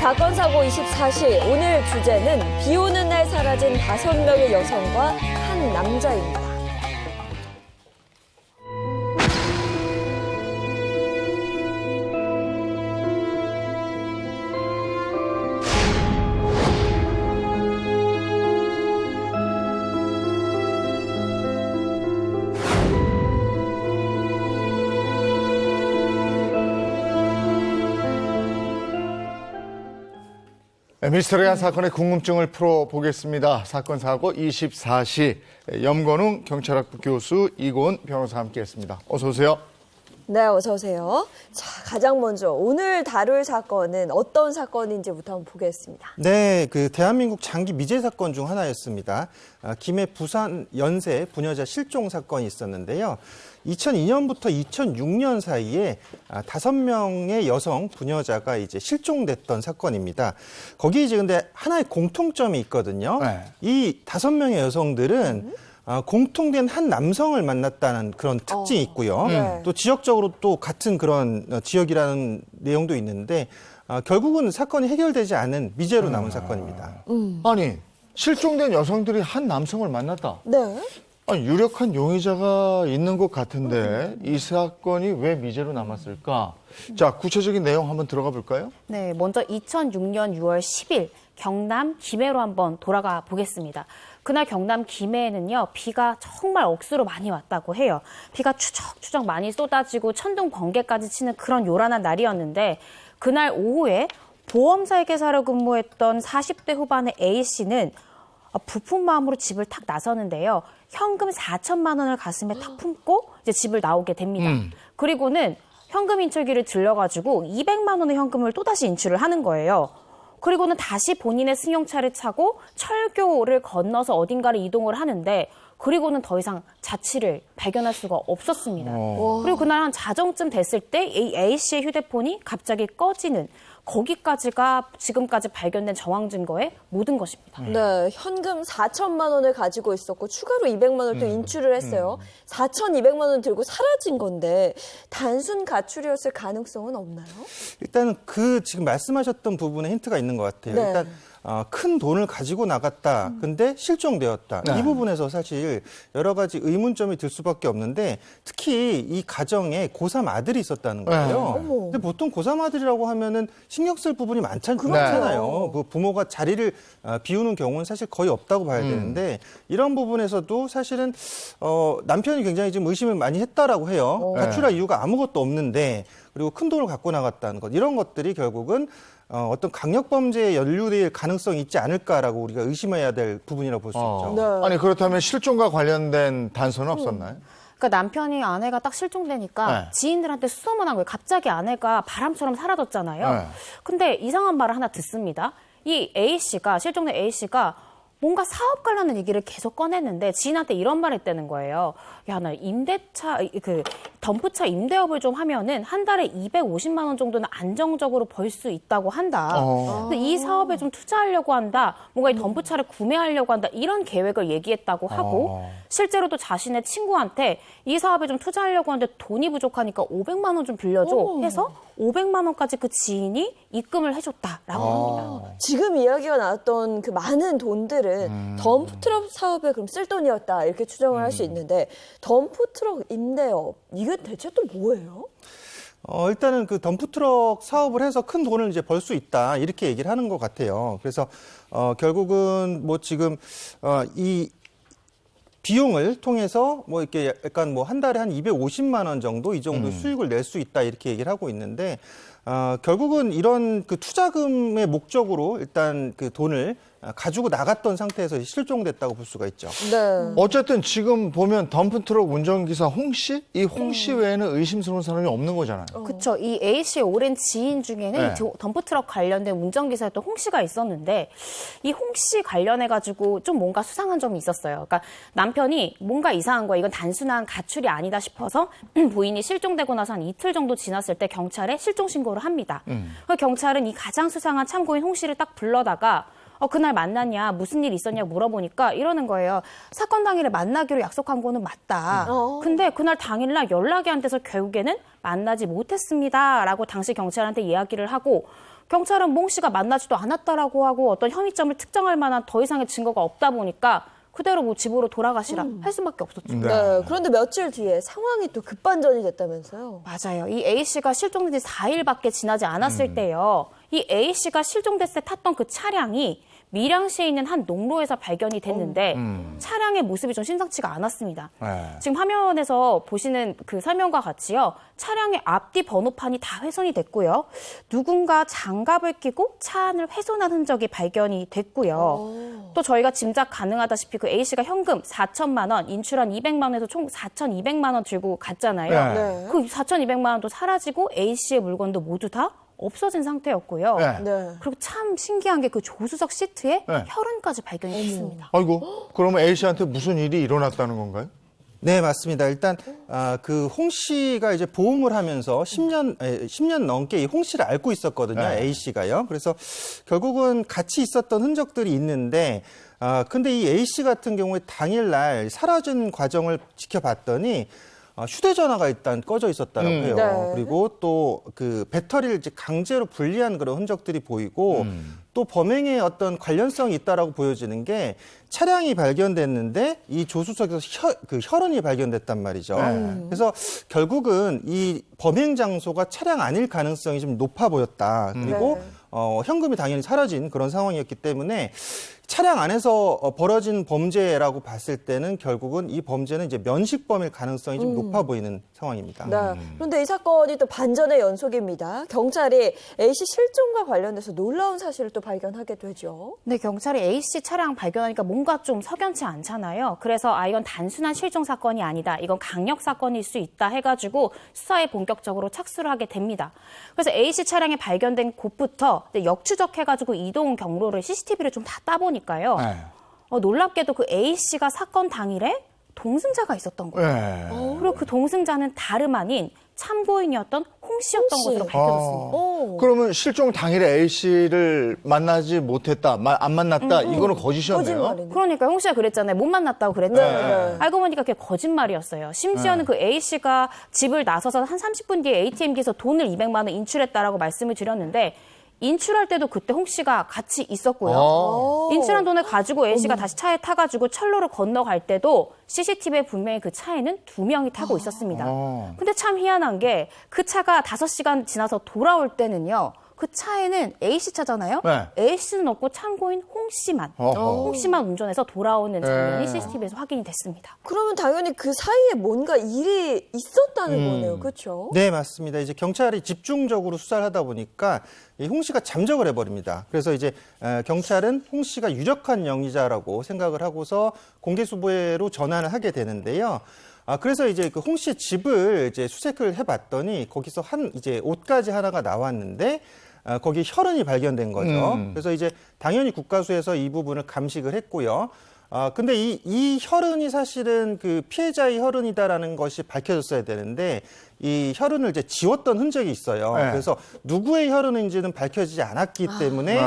사건 사고 24시 오늘 주제는 비 오는 날 사라진 5명의 여성과 한 남자입니다. 미스터리한 사건의 궁금증을 풀어보겠습니다. 사건 사고 24시 염건웅 경찰학부 교수 이고은 변호사와 함께했습니다. 어서 오세요. 네, 어서 오세요. 자, 가장 먼저 오늘 다룰 사건은 어떤 사건인지부터 한번 보겠습니다. 네, 그 대한민국 장기 미제 사건 중 하나였습니다. 김해 부산 연세 부녀자 실종 사건이 있었는데요. 2002년부터 2006년 사이에 5명의 여성 부녀자가 이제 실종됐던 사건입니다. 거기 이제 근데 하나의 공통점이 있거든요. 네. 이 5명의 여성들은 공통된 한 남성을 만났다는 그런 특징이 있고요. 네. 또 지역적으로 또 같은 그런 지역이라는 내용도 있는데 결국은 사건이 해결되지 않은 미제로 남은 사건입니다. 아니, 실종된 여성들이 한 남성을 만났다. 네. 아니, 유력한 용의자가 있는 것 같은데 이 사건이 왜 미제로 남았을까? 자, 구체적인 내용 한번 들어가 볼까요? 네, 먼저 2006년 6월 10일 경남 김해로 한번 돌아가 보겠습니다. 그날 경남 김해에는요, 비가 정말 억수로 많이 왔다고 해요. 비가 추적추적 많이 쏟아지고 천둥 번개까지 치는 그런 요란한 날이었는데 그날 오후에 보험사 회계사로 근무했던 40대 후반의 A씨는 부푼 마음으로 집을 탁 나서는데요. 현금 4천만 원을 가슴에 탁 품고 이제 집을 나오게 됩니다. 그리고는 현금 인출기를 들려가지고 200만 원의 현금을 또다시 인출을 하는 거예요. 그리고는 다시 본인의 승용차를 타고 철교를 건너서 어딘가를 이동을 하는데 그리고는 더 이상 자취를 발견할 수가 없었습니다. 그리고 그날 한 자정쯤 됐을 때 A씨의 휴대폰이 갑자기 꺼지는 거기까지가 지금까지 발견된 정황 증거의 모든 것입니다. 네, 현금 4천만 원을 가지고 있었고 추가로 200만 원을 또 인출을 했어요. 4,200만 원 들고 사라진 건데 단순 가출이었을 가능성은 없나요? 일단은 그 지금 말씀하셨던 부분에 힌트가 있는 것 같아요. 네. 일단 큰 돈을 가지고 나갔다. 근데 실종되었다. 네. 이 부분에서 사실 여러 가지 의문점이 들 수밖에 없는데 특히 이 가정에 고3 아들이 있었다는 거예요. 네. 근데 보통 고3 아들이라고 하면은 신경 쓸 부분이 많잖아요. 그 부모가 자리를 비우는 경우는 사실 거의 없다고 봐야 되는데 이런 부분에서도 사실은 남편이 굉장히 좀 의심을 많이 했다라고 해요. 가출할 이유가 아무것도 없는데 그리고 큰 돈을 갖고 나갔다는 것. 이런 것들이 결국은 어떤 강력범죄에 연루될 가능성이 있지 않을까라고 우리가 의심해야 될 부분이라고 볼 수 있죠. 네. 아니, 그렇다면 실종과 관련된 단서는 없었나요? 그러니까 남편이 아내가 딱 실종되니까 네. 지인들한테 수소문한 거예요. 갑자기 아내가 바람처럼 사라졌잖아요. 네. 근데 이상한 말을 하나 듣습니다. 이 A씨가, 실종된 A씨가 뭔가 사업 관련된 얘기를 계속 꺼냈는데 지인한테 이런 말을 했다는 거예요. 야, 나 임대차, 덤프차 임대업을 좀 하면은 한 달에 250만 원 정도는 안정적으로 벌 수 있다고 한다. 근데 이 사업에 좀 투자하려고 한다. 뭔가 이 덤프차를 구매하려고 한다. 이런 계획을 얘기했다고 하고 실제로도 자신의 친구한테 이 사업에 좀 투자하려고 하는데 돈이 부족하니까 500만 원 좀 빌려줘 해서 500만 원까지 그 지인이 입금을 해줬다라고 합니다. 지금 이야기가 나왔던 그 많은 돈들은 덤프트럭 사업에 그럼 쓸 돈이었다 이렇게 추정을 할 수 있는데 덤프트럭 임대업 이게 대체 또 뭐예요? 일단은 그 덤프트럭 사업을 해서 큰 돈을 이제 벌 수 있다 이렇게 얘기를 하는 것 같아요. 그래서 결국은 뭐 지금 이 비용을 통해서 뭐 이렇게 약간 뭐 한 달에 한 250만 원 정도 이 정도 수익을 낼 수 있다 이렇게 얘기를 하고 있는데 결국은 이런 그 투자금의 목적으로 일단 그 돈을 가지고 나갔던 상태에서 실종됐다고 볼 수가 있죠. 네. 어쨌든 지금 보면 덤프트럭 운전기사 홍 씨? 이 홍 씨 외에는 의심스러운 사람이 없는 거잖아요. 그렇죠. 이 A씨의 오랜 지인 중에는 네. 덤프트럭 관련된 운전기사였던 홍 씨가 있었는데 이 홍 씨 관련해가지고 좀 뭔가 수상한 점이 있었어요. 그러니까 남편이 뭔가 이상한 거야. 이건 단순한 가출이 아니다 싶어서 부인이 실종되고 나서 한 이틀 정도 지났을 때 경찰에 실종 신고를 합니다. 그 경찰은 이 가장 수상한 참고인 홍 씨를 딱 불러다가 그날 만났냐, 무슨 일 있었냐 물어보니까 이러는 거예요. 사건 당일에 만나기로 약속한 거는 맞다. 근데 그날 당일날 연락이 안 돼서 결국에는 만나지 못했습니다라고 당시 경찰한테 이야기를 하고 경찰은 몽 씨가 만나지도 않았다라고 하고 어떤 혐의점을 특정할 만한 더 이상의 증거가 없다 보니까 그대로 뭐 집으로 돌아가시라 할 수밖에 없었죠. 네. 그런데 며칠 뒤에 상황이 또 급반전이 됐다면서요? 맞아요. 이 A씨가 실종된 지 4일밖에 지나지 않았을 때요. 이 A씨가 실종됐을 때 탔던 그 차량이 밀양시에 있는 한 농로에서 발견이 됐는데 차량의 모습이 좀 심상치가 않았습니다. 네. 지금 화면에서 보시는 그 설명과 같이요. 차량의 앞뒤 번호판이 다 훼손이 됐고요. 누군가 장갑을 끼고 차 안을 훼손한 흔적이 발견이 됐고요. 또 저희가 짐작 가능하다시피 그 A씨가 현금 4천만 원, 인출한 200만 원에서 총 4,200만 원 들고 갔잖아요. 네. 그 4,200만 원도 사라지고 A씨의 물건도 모두 다 없어진 상태였고요. 네. 네. 그리고 참 신기한 게 그 조수석 시트에 네. 혈흔까지 발견이 됐습니다. 아이고, 그러면 A 씨한테 무슨 일이 일어났다는 건가요? 네, 맞습니다. 일단 그 홍 씨가 이제 보험을 하면서 10년 넘게 이 홍 씨를 앓고 있었거든요. 네. A 씨가요. 그래서 결국은 같이 있었던 흔적들이 있는데 근데 이 A 씨 같은 경우에 당일날 사라진 과정을 지켜봤더니 휴대전화가 일단 꺼져 있었다고 해요. 네. 그리고 또 그 배터리를 이제 강제로 분리한 그런 흔적들이 보이고 또 범행에 어떤 관련성이 있다라고 보여지는 게 차량이 발견됐는데 이 조수석에서 혈흔이 발견됐단 말이죠. 그래서 결국은 이 범행 장소가 차량 아닐 가능성이 좀 높아 보였다. 그리고 네. 현금이 당연히 사라진 그런 상황이었기 때문에 차량 안에서 벌어진 범죄라고 봤을 때는 결국은 이 범죄는 이제 면식범일 가능성이 좀 높아 보이는 상황입니다. 네. 그런데 이 사건이 또 반전의 연속입니다. 경찰이 A씨 실종과 관련해서 놀라운 사실을 또 발견하게 되죠. 네, 경찰이 A씨 차량 발견하니까 뭔가 좀 석연치 않잖아요. 그래서 이건 단순한 실종 사건이 아니다. 이건 강력 사건일 수 있다 해가지고 수사에 본격적으로 착수를 하게 됩니다. 그래서 A씨 차량이 발견된 곳부터 역추적해가지고 이동 경로를 CCTV를 좀 다 따보니까요. 네. 놀랍게도 그 A씨가 사건 당일에 동승자가 있었던 거예요. 네. 그리고 그 동승자는 다름 아닌 참고인이었던 홍 씨였던 홍 씨. 것으로 밝혀졌습니다. 그러면 실종 당일에 A 씨를 만나지 못했다, 안 만났다, 이거는 거짓이었네요. 거짓말이네. 그러니까 홍 씨가 그랬잖아요. 못 만났다고 그랬잖아요. 네. 알고 보니까 그게 거짓말이었어요. 심지어는 그 A 씨가 집을 나서서 한 30분 뒤에 ATM기에서 돈을 200만 원 인출했다라고 말씀을 드렸는데 인출할 때도 그때 홍 씨가 같이 있었고요. 인출한 돈을 가지고 A 씨가 다시 차에 타가지고 철로를 건너갈 때도 CCTV에 분명히 그 차에는 2명이 타고 있었습니다. 근데 참 희한한 게 그 차가 5시간 지나서 돌아올 때는요. 그 차에는 A씨 차잖아요. 네. A씨는 없고 참고인 홍 씨만. 어허. 홍 씨만 운전해서 돌아오는 장면이 네. CCTV에서 확인이 됐습니다. 그러면 당연히 그 사이에 뭔가 일이 있었다는 거네요. 그렇죠? 네, 맞습니다. 이제 경찰이 집중적으로 수사를 하다 보니까 이 홍 씨가 잠적을 해버립니다. 그래서 이제 경찰은 홍 씨가 유력한 용의자라고 생각을 하고서 공개 수배로 전환을 하게 되는데요. 그래서 이제 그 홍 씨의 집을 이제 수색을 해봤더니 거기서 이제 옷가지 하나가 나왔는데 거기 혈흔이 발견된 거죠. 그래서 이제 당연히 국가수에서 이 부분을 감식을 했고요. 근데 이 혈흔이 사실은 그 피해자의 혈흔이다라는 것이 밝혀졌어야 되는데 이 혈흔을 이제 지웠던 흔적이 있어요. 네. 그래서 누구의 혈흔인지는 밝혀지지 않았기 때문에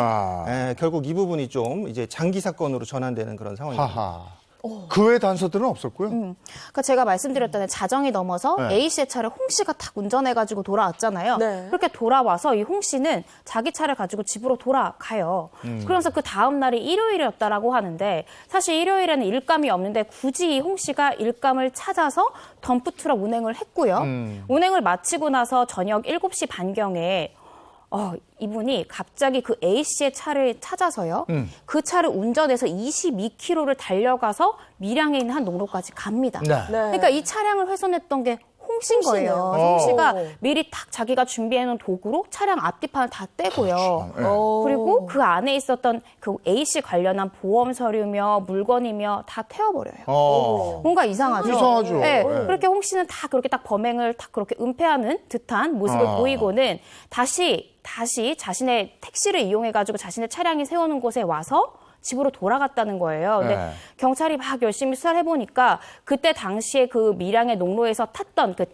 결국 이 부분이 좀 이제 장기 사건으로 전환되는 그런 상황입니다. 하하. 그 외 단서들은 없었고요. 그러니까 제가 말씀드렸던 자정이 넘어서 네. A 씨의 차를 홍 씨가 딱 운전해가지고 돌아왔잖아요. 네. 그렇게 돌아와서 이 홍 씨는 자기 차를 가지고 집으로 돌아가요. 그러면서 그 다음 날이 일요일이었다라고 하는데 사실 일요일에는 일감이 없는데 굳이 이 홍 씨가 일감을 찾아서 덤프트럭 운행을 했고요. 운행을 마치고 나서 저녁 7시 반경에 이분이 갑자기 그 A 씨의 차를 찾아서요. 그 차를 운전해서 22km를 달려가서 밀양에 있는 한 농로까지 갑니다. 네. 그러니까 이 차량을 훼손했던 게 홍 씨인 거예요. 씨네요. 홍 씨가 미리 딱 자기가 준비해놓은 도구로 차량 앞뒤판을 다 떼고요. 그리고 그 안에 있었던 그 A 씨 관련한 보험 서류며 물건이며 다 태워버려요. 뭔가 이상하죠. 이상하죠. 네. 네. 그렇게 홍 씨는 다 그렇게 딱 범행을 딱 그렇게 은폐하는 듯한 모습을 보이고는 다시 자신의 택시를 이용해가지고 자신의 차량이 세우는 곳에 와서 집으로 돌아갔다는 거예요. 근데 네. 경찰이 막 열심히 수사를 해보니까 그때 당시에 그 밀양의 농로에서 탔던 그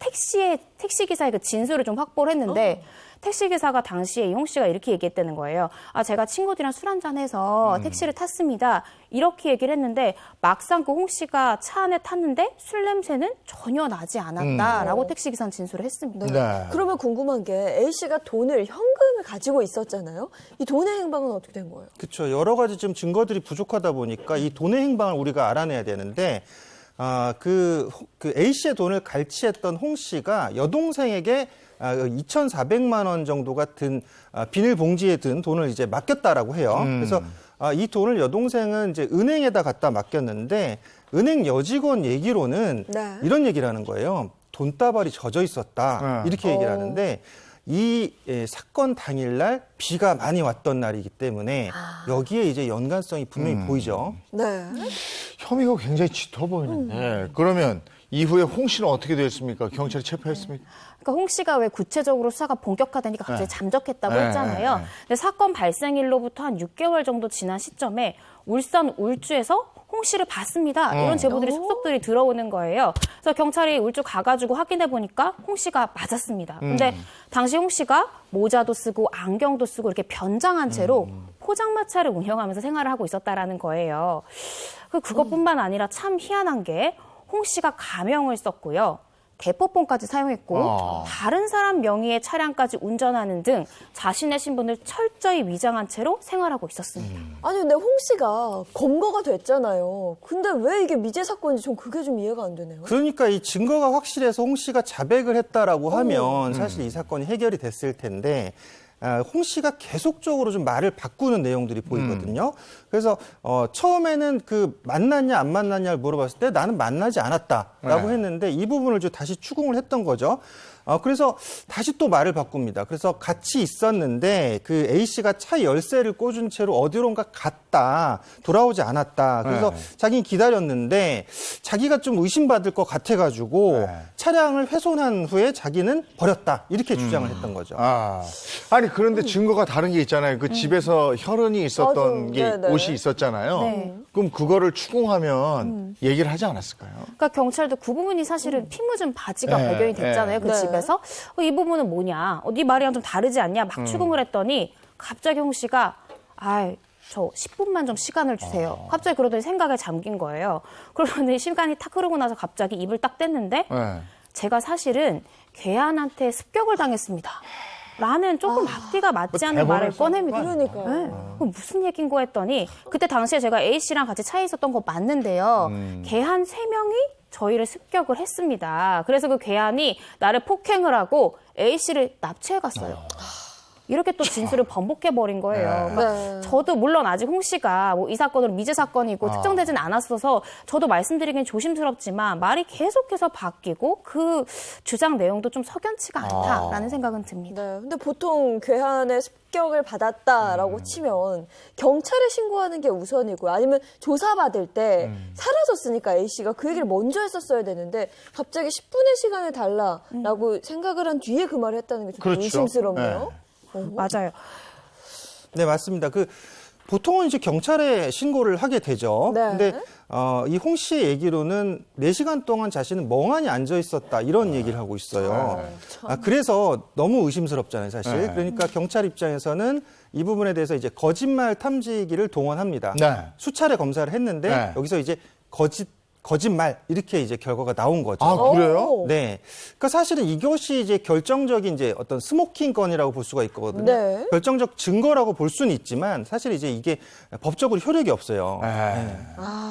택시기사의 그 진술을 좀 확보를 했는데 택시기사가 당시에 이홍 씨가 이렇게 얘기했다는 거예요. 제가 친구들이랑 술 한잔해서 택시를 탔습니다. 이렇게 얘기를 했는데 막상 그 홍 씨가 차 안에 탔는데 술 냄새는 전혀 나지 않았다라고 택시기사는 진술을 했습니다. 네. 그러면 궁금한 게 A씨가 현금을 가지고 있었잖아요. 이 돈의 행방은 어떻게 된 거예요? 그렇죠. 여러 가지 지금 증거들이 부족하다 보니까 이 돈의 행방을 우리가 알아내야 되는데 그 A 씨의 돈을 갈취했던 홍 씨가 여동생에게 2,400만 원 정도가 든 비닐봉지에 든 돈을 이제 맡겼다라고 해요. 그래서 이 돈을 여동생은 이제 은행에다 갖다 맡겼는데 은행 여직원 얘기로는 네. 이런 얘기를 하는 거예요. 돈다발이 젖어 있었다. 이렇게 얘기를 하는데 이 사건 당일날 비가 많이 왔던 날이기 때문에 여기에 이제 연관성이 분명히 보이죠. 네. 혐의가 굉장히 짙어 보이는데 그러면 이후에 홍 씨는 어떻게 됐습니까? 경찰이 체포했습니까? 그러니까 홍 씨가 왜 구체적으로 수사가 본격화되니까 갑자기 잠적했다고 했잖아요. 근데 사건 발생일로부터 한 6개월 정도 지난 시점에 울산 울주에서 홍 씨를 봤습니다. 이런 제보들이 속속들이 들어오는 거예요. 그래서 경찰이 울주 가가지고 확인해 보니까 홍 씨가 맞았습니다. 근데 당시 홍 씨가 모자도 쓰고 안경도 쓰고 이렇게 변장한 채로 포장마차를 운영하면서 생활을 하고 있었다라는 거예요. 그것뿐만 아니라 참 희한한 게 홍 씨가 가명을 썼고요. 대포폰까지 사용했고 다른 사람 명의의 차량까지 운전하는 등 자신의 신분을 철저히 위장한 채로 생활하고 있었습니다. 아니 근데 홍 씨가 검거가 됐잖아요. 근데 왜 이게 미제 사건인지 전 그게 좀 이해가 안 되네요. 그러니까 이 증거가 확실해서 홍 씨가 자백을 했다라고 하면 사실 이 사건이 해결이 됐을 텐데 홍 씨가 계속적으로 좀 말을 바꾸는 내용들이 보이거든요. 그래서 처음에는 그 만났냐 안 만났냐를 물어봤을 때 나는 만나지 않았다라고 했는데 이 부분을 좀 다시 추궁을 했던 거죠. 그래서 다시 또 말을 바꿉니다. 그래서 같이 있었는데 그 A 씨가 차 열쇠를 꽂은 채로 어디론가 갔다, 돌아오지 않았다. 그래서 자기는 기다렸는데 자기가 좀 의심받을 것 같아가지고 차량을 훼손한 후에 자기는 버렸다. 이렇게 주장을 했던 거죠. 아니 그런데 증거가 다른 게 있잖아요. 그 집에서 혈흔이 있었던 맞아. 게 네네. 옷이 있었잖아요. 네. 그럼 그거를 추궁하면 얘기를 하지 않았을까요? 그러니까 경찰도 그 부분이 사실은 피 묻은 바지가 네, 발견이 됐잖아요. 그 네. 집에서. 이 부분은 뭐냐. 네 말이랑 좀 다르지 않냐. 막 추궁을 했더니 갑자기 홍 씨가 저 10분만 좀 시간을 주세요. 갑자기 그러더니 생각에 잠긴 거예요. 그러더니 시간이 탁 흐르고 나서 갑자기 입을 딱 뗐는데 제가 사실은 괴한한테 습격을 당했습니다. 라는 조금 앞뒤가 맞지 않는 말을 꺼냅니다. 그러니까요. 네. 그럼 무슨 얘기인 거 했더니 그때 당시에 제가 A 씨랑 같이 차에 있었던 거 맞는데요. 괴한 3명이 저희를 습격을 했습니다. 그래서 그 괴한이 나를 폭행을 하고 A 씨를 납치해 갔어요. 이렇게 또 진술을 번복해버린 거예요. 그러니까 네. 저도 물론 아직 홍 씨가 뭐 이 사건은 미제 사건이고 특정되진 않았어서 저도 말씀드리긴 조심스럽지만 말이 계속해서 바뀌고 그 주장 내용도 좀 석연치가 않다라는 생각은 듭니다. 네. 근데 보통 괴한의 습격을 받았다라고 치면 경찰에 신고하는 게 우선이고요. 아니면 조사받을 때 사라졌으니까 A 씨가 그 얘기를 먼저 했었어야 되는데 갑자기 10분의 시간을 달라라고 생각을 한 뒤에 그 말을 했다는 게 좀 그렇죠. 의심스럽네요. 맞아요. 네, 맞습니다. 보통은 이제 경찰에 신고를 하게 되죠. 네. 근데 이 홍 씨의 얘기로는 4시간 동안 자신은 멍하니 앉아 있었다 이런 얘기를 하고 있어요. 그래서 너무 의심스럽잖아요, 사실. 그러니까 경찰 입장에서는 이 부분에 대해서 이제 거짓말 탐지기를 동원합니다. 네. 수차례 검사를 했는데 여기서 이제 거짓말 이렇게 이제 결과가 나온 거죠. 아, 그래요? 오. 네. 그러니까 사실은 이것이 이제 결정적인 이제 어떤 스모킹 건이라고 볼 수가 있거든요. 네. 결정적 증거라고 볼 수는 있지만 사실 이제 이게 법적으로 효력이 없어요.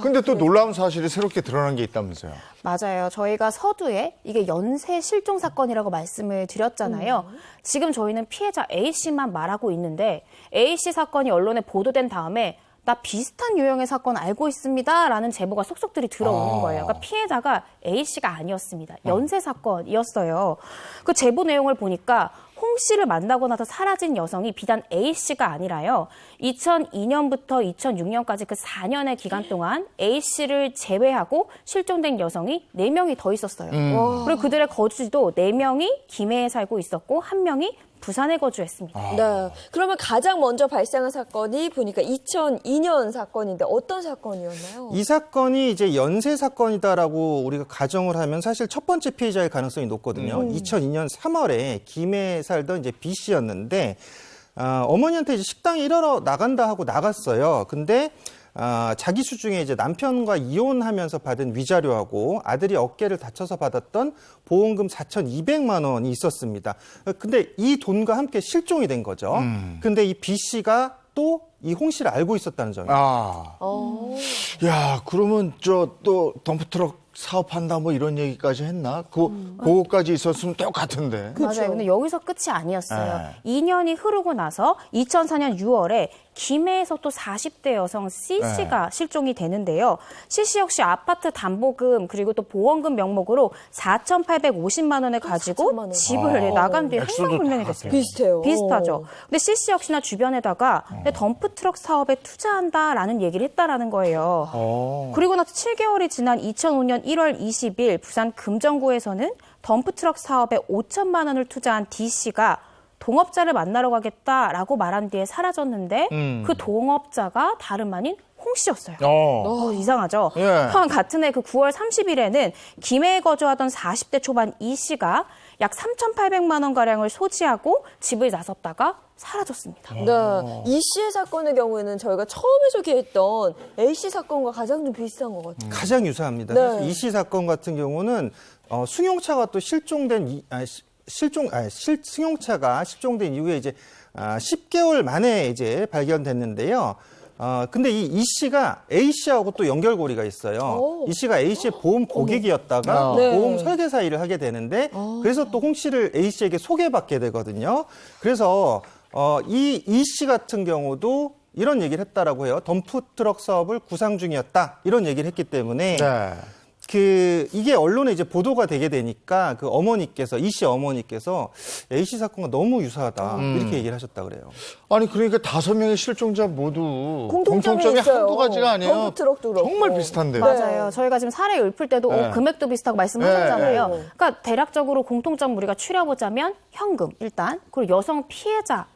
근데 또 놀라운 사실이 새롭게 드러난 게 있다면서요. 맞아요. 저희가 서두에 이게 연쇄 실종 사건이라고 말씀을 드렸잖아요. 지금 저희는 피해자 A 씨만 말하고 있는데 A 씨 사건이 언론에 보도된 다음에 나 비슷한 유형의 사건 알고 있습니다라는 제보가 속속들이 들어오는 거예요. 그러니까 피해자가 A 씨가 아니었습니다. 연쇄 사건이었어요. 그 제보 내용을 보니까 홍 씨를 만나고 나서 사라진 여성이 비단 A 씨가 아니라요. 2002년부터 2006년까지 그 4년의 기간 동안 A 씨를 제외하고 실종된 여성이 4명이 더 있었어요. 그리고 그들의 거주지도 4명이 김해에 살고 있었고 1명이 부산에 거주했습니다. 네. 그러면 가장 먼저 발생한 사건이 보니까 2002년 사건인데 어떤 사건이었나요? 이 사건이 이제 연쇄 사건이다라고 우리가 가정을 하면 사실 첫 번째 피해자일 가능성이 높거든요. 2002년 3월에 김해에 살던 이제 B 씨였는데 어머니한테 이제 식당에 일하러 나간다 하고 나갔어요. 근데 자기 수중에 이제 남편과 이혼하면서 받은 위자료하고 아들이 어깨를 다쳐서 받았던 보험금 4,200만 원이 있었습니다. 근데 이 돈과 함께 실종이 된 거죠. 근데 이 B 씨가 또 이 홍 씨를 알고 있었다는 점이에요. 야, 그러면 또 덤프트럭 사업한다 뭐 이런 얘기까지 했나? 그거까지 있었으면 똑같은데. 맞아요. 근데 여기서 끝이 아니었어요. 네. 2년이 흐르고 나서 2004년 6월에 김해에서 또 40대 여성 C씨가 실종이 되는데요. C씨 역시 아파트 담보금 그리고 또 보험금 명목으로 4,850만 원을 가지고 4천만 원. 집을 나간 뒤에 액수도 행방불명이 다 됐어요. 비슷해요. 비슷하죠. 근데 C씨 역시나 주변에다가 내 덤프트럭 사업에 투자한다라는 얘기를 했다라는 거예요. 그리고 나서 7개월이 지난 2005년 1월 20일 부산 금정구에서는 덤프트럭 사업에 5천만 원을 투자한 D씨가 동업자를 만나러 가겠다라고 말한 뒤에 사라졌는데 그 동업자가 다름 아닌 홍씨였어요. 이상하죠? 예. 또한 같은 해 그 9월 30일에는 김해에 거주하던 40대 초반 E씨가 약 3,800만 원가량을 소지하고 집을 나섰다가 사라졌습니다. 네. 이 씨의 사건의 경우에는 저희가 처음에 소개했던 A 씨 사건과 가장 좀 비슷한 것 같아요. 가장 유사합니다. 네. 사실 이씨 사건 같은 경우는 승용차가 또 승용차가 실종된 이후에 이제 10개월 만에 이제 발견됐는데요. 근데 이 씨가 A 씨하고 또 연결고리가 있어요. 이 씨가 A 씨의 보험 고객이었다가 네. 보험 설계사 일을 하게 되는데 그래서 또 홍 씨를 A 씨에게 소개받게 되거든요. 그래서 이 씨 같은 경우도 이런 얘기를 했다라고 해요. 덤프트럭 사업을 구상 중이었다. 이런 얘기를 했기 때문에 네. 이게 언론에 이제 보도가 되게 되니까 그 어머니께서 이 씨 어머니께서 A 씨 사건과 너무 유사하다 이렇게 얘기를 하셨다 그래요. 아니 그러니까 5명의 실종자 모두 공통점이 있어요. 한두 가지가 아니에요. 덤프트럭도 그렇고. 정말 비슷한데요. 맞아요. 저희가 지금 사례 읊을 때도 네. 금액도 비슷하고 말씀하셨잖아요. 네. 그러니까 대략적으로 공통점 우리가 추려보자면 현금 일단 그리고 여성 피해자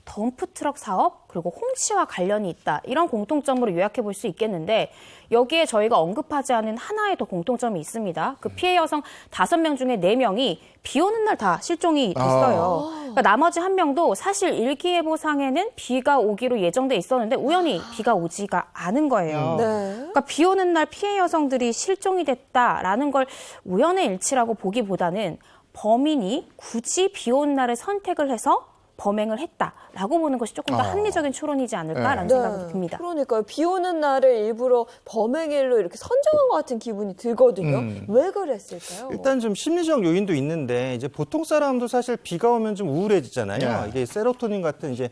덤프트럭 사업 그리고 홍 씨와 관련이 있다. 이런 공통점으로 요약해 볼 수 있겠는데 여기에 저희가 언급하지 않은 하나의 더 공통점이 있습니다. 그 피해 여성 5명 중에 4명이 비 오는 날 다 실종이 됐어요. 그러니까 나머지 1명도 사실 일기예보상에는 비가 오기로 예정돼 있었는데 우연히 비가 오지가 않은 거예요. 네. 그러니까 비 오는 날 피해 여성들이 실종이 됐다라는 걸 우연의 일치라고 보기보다는 범인이 굳이 비 오는 날을 선택을 해서 범행을 했다라고 보는 것이 조금 더 합리적인 추론이지 않을까라는 생각이 듭니다. 그러니까요. 비 오는 날을 일부러 범행일로 이렇게 선정한 것 같은 기분이 들거든요. 왜 그랬을까요? 일단 좀 심리적 요인도 있는데 이제 보통 사람도 사실 비가 오면 좀 우울해지잖아요. 네. 이게 세로토닌 같은 이제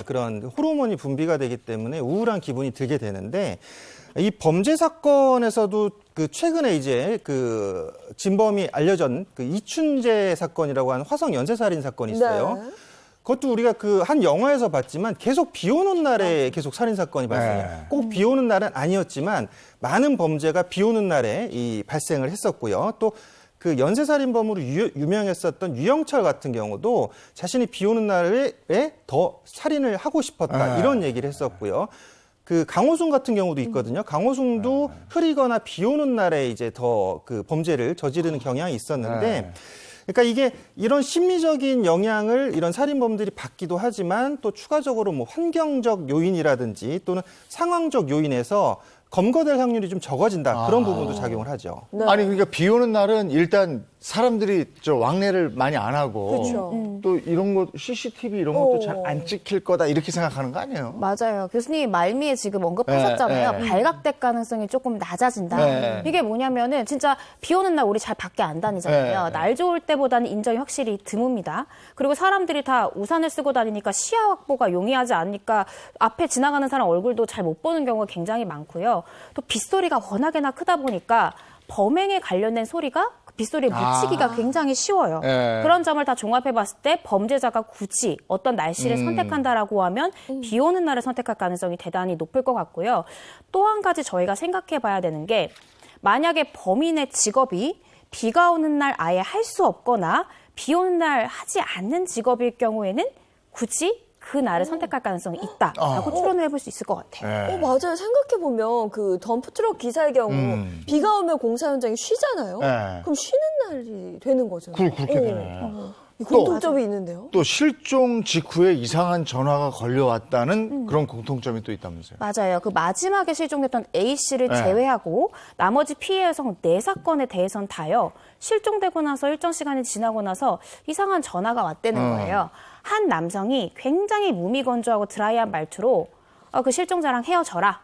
그런 호르몬이 분비가 되기 때문에 우울한 기분이 들게 되는데 이 범죄 사건에서도 그 최근에 이제 그 진범이 알려진 그 이춘재 사건이라고 하는 화성 연쇄살인 사건이 있어요. 네. 그것도 우리가 그 한 영화에서 봤지만 계속 비 오는 날에 계속 살인 사건이 발생해요. 네. 꼭 비 오는 날은 아니었지만 많은 범죄가 비 오는 날에 발생을 했었고요. 또 그 연쇄살인범으로 유명했었던 유영철 같은 경우도 자신이 비 오는 날에 더 살인을 하고 싶었다 이런 얘기를 했었고요. 그 강호순 같은 경우도 있거든요. 강호순도 흐리거나 비 오는 날에 이제 더 그 범죄를 저지르는 경향이 있었는데 그러니까 이게 이런 심리적인 영향을 이런 살인범들이 받기도 하지만 또 추가적으로 뭐 환경적 요인이라든지 또는 상황적 요인에서 검거될 확률이 좀 적어진다. 그런 부분도 작용을 하죠. 네. 아니 그러니까 비 오는 날은 일단 사람들이 왕래를 많이 안 하고 그렇죠. 또 이런 거 CCTV 이런 것도 잘 안 찍힐 거다 이렇게 생각하는 거 아니에요? 맞아요. 교수님 말미에 지금 언급하셨잖아요. 네. 발각될 가능성이 조금 낮아진다. 네. 이게 뭐냐면은 진짜 비 오는 날 우리 잘 밖에 안 다니잖아요. 네. 날 좋을 때보다는 인정이 확실히 드뭅니다. 그리고 사람들이 다 우산을 쓰고 다니니까 시야 확보가 용이하지 않으니까 앞에 지나가는 사람 얼굴도 잘 못 보는 경우가 굉장히 많고요. 또 빗소리가 워낙에나 크다 보니까 범행에 관련된 소리가 빗소리에 묻히기가 굉장히 쉬워요. 네. 그런 점을 다 종합해봤을 때 범죄자가 굳이 어떤 날씨를 선택한다라고 하면 비 오는 날을 선택할 가능성이 대단히 높을 것 같고요. 또 한 가지 저희가 생각해봐야 되는 게 만약에 범인의 직업이 비가 오는 날 아예 할 수 없거나 비 오는 날 하지 않는 직업일 경우에는 굳이 그 날을 선택할 가능성이 있다라고 추론을 해볼 수 있을 것 같아요. 맞아요. 생각해보면 그 덤프트럭 기사의 경우 비가 오면 공사 현장이 쉬잖아요. 네. 그럼 쉬는 날이 되는 거잖아요. 그렇게 되네. 공통점이 있는데요. 또 실종 직후에 이상한 전화가 걸려왔다는 그런 공통점이 또 있다면서요? 맞아요. 그 마지막에 실종됐던 A씨를 네. 제외하고 나머지 피해 여성 4사건에 대해서는 다요. 실종되고 나서 일정 시간이 지나고 나서 이상한 전화가 왔다는 거예요. 한 남성이 굉장히 무미건조하고 드라이한 말투로 그 실종자랑 헤어져라.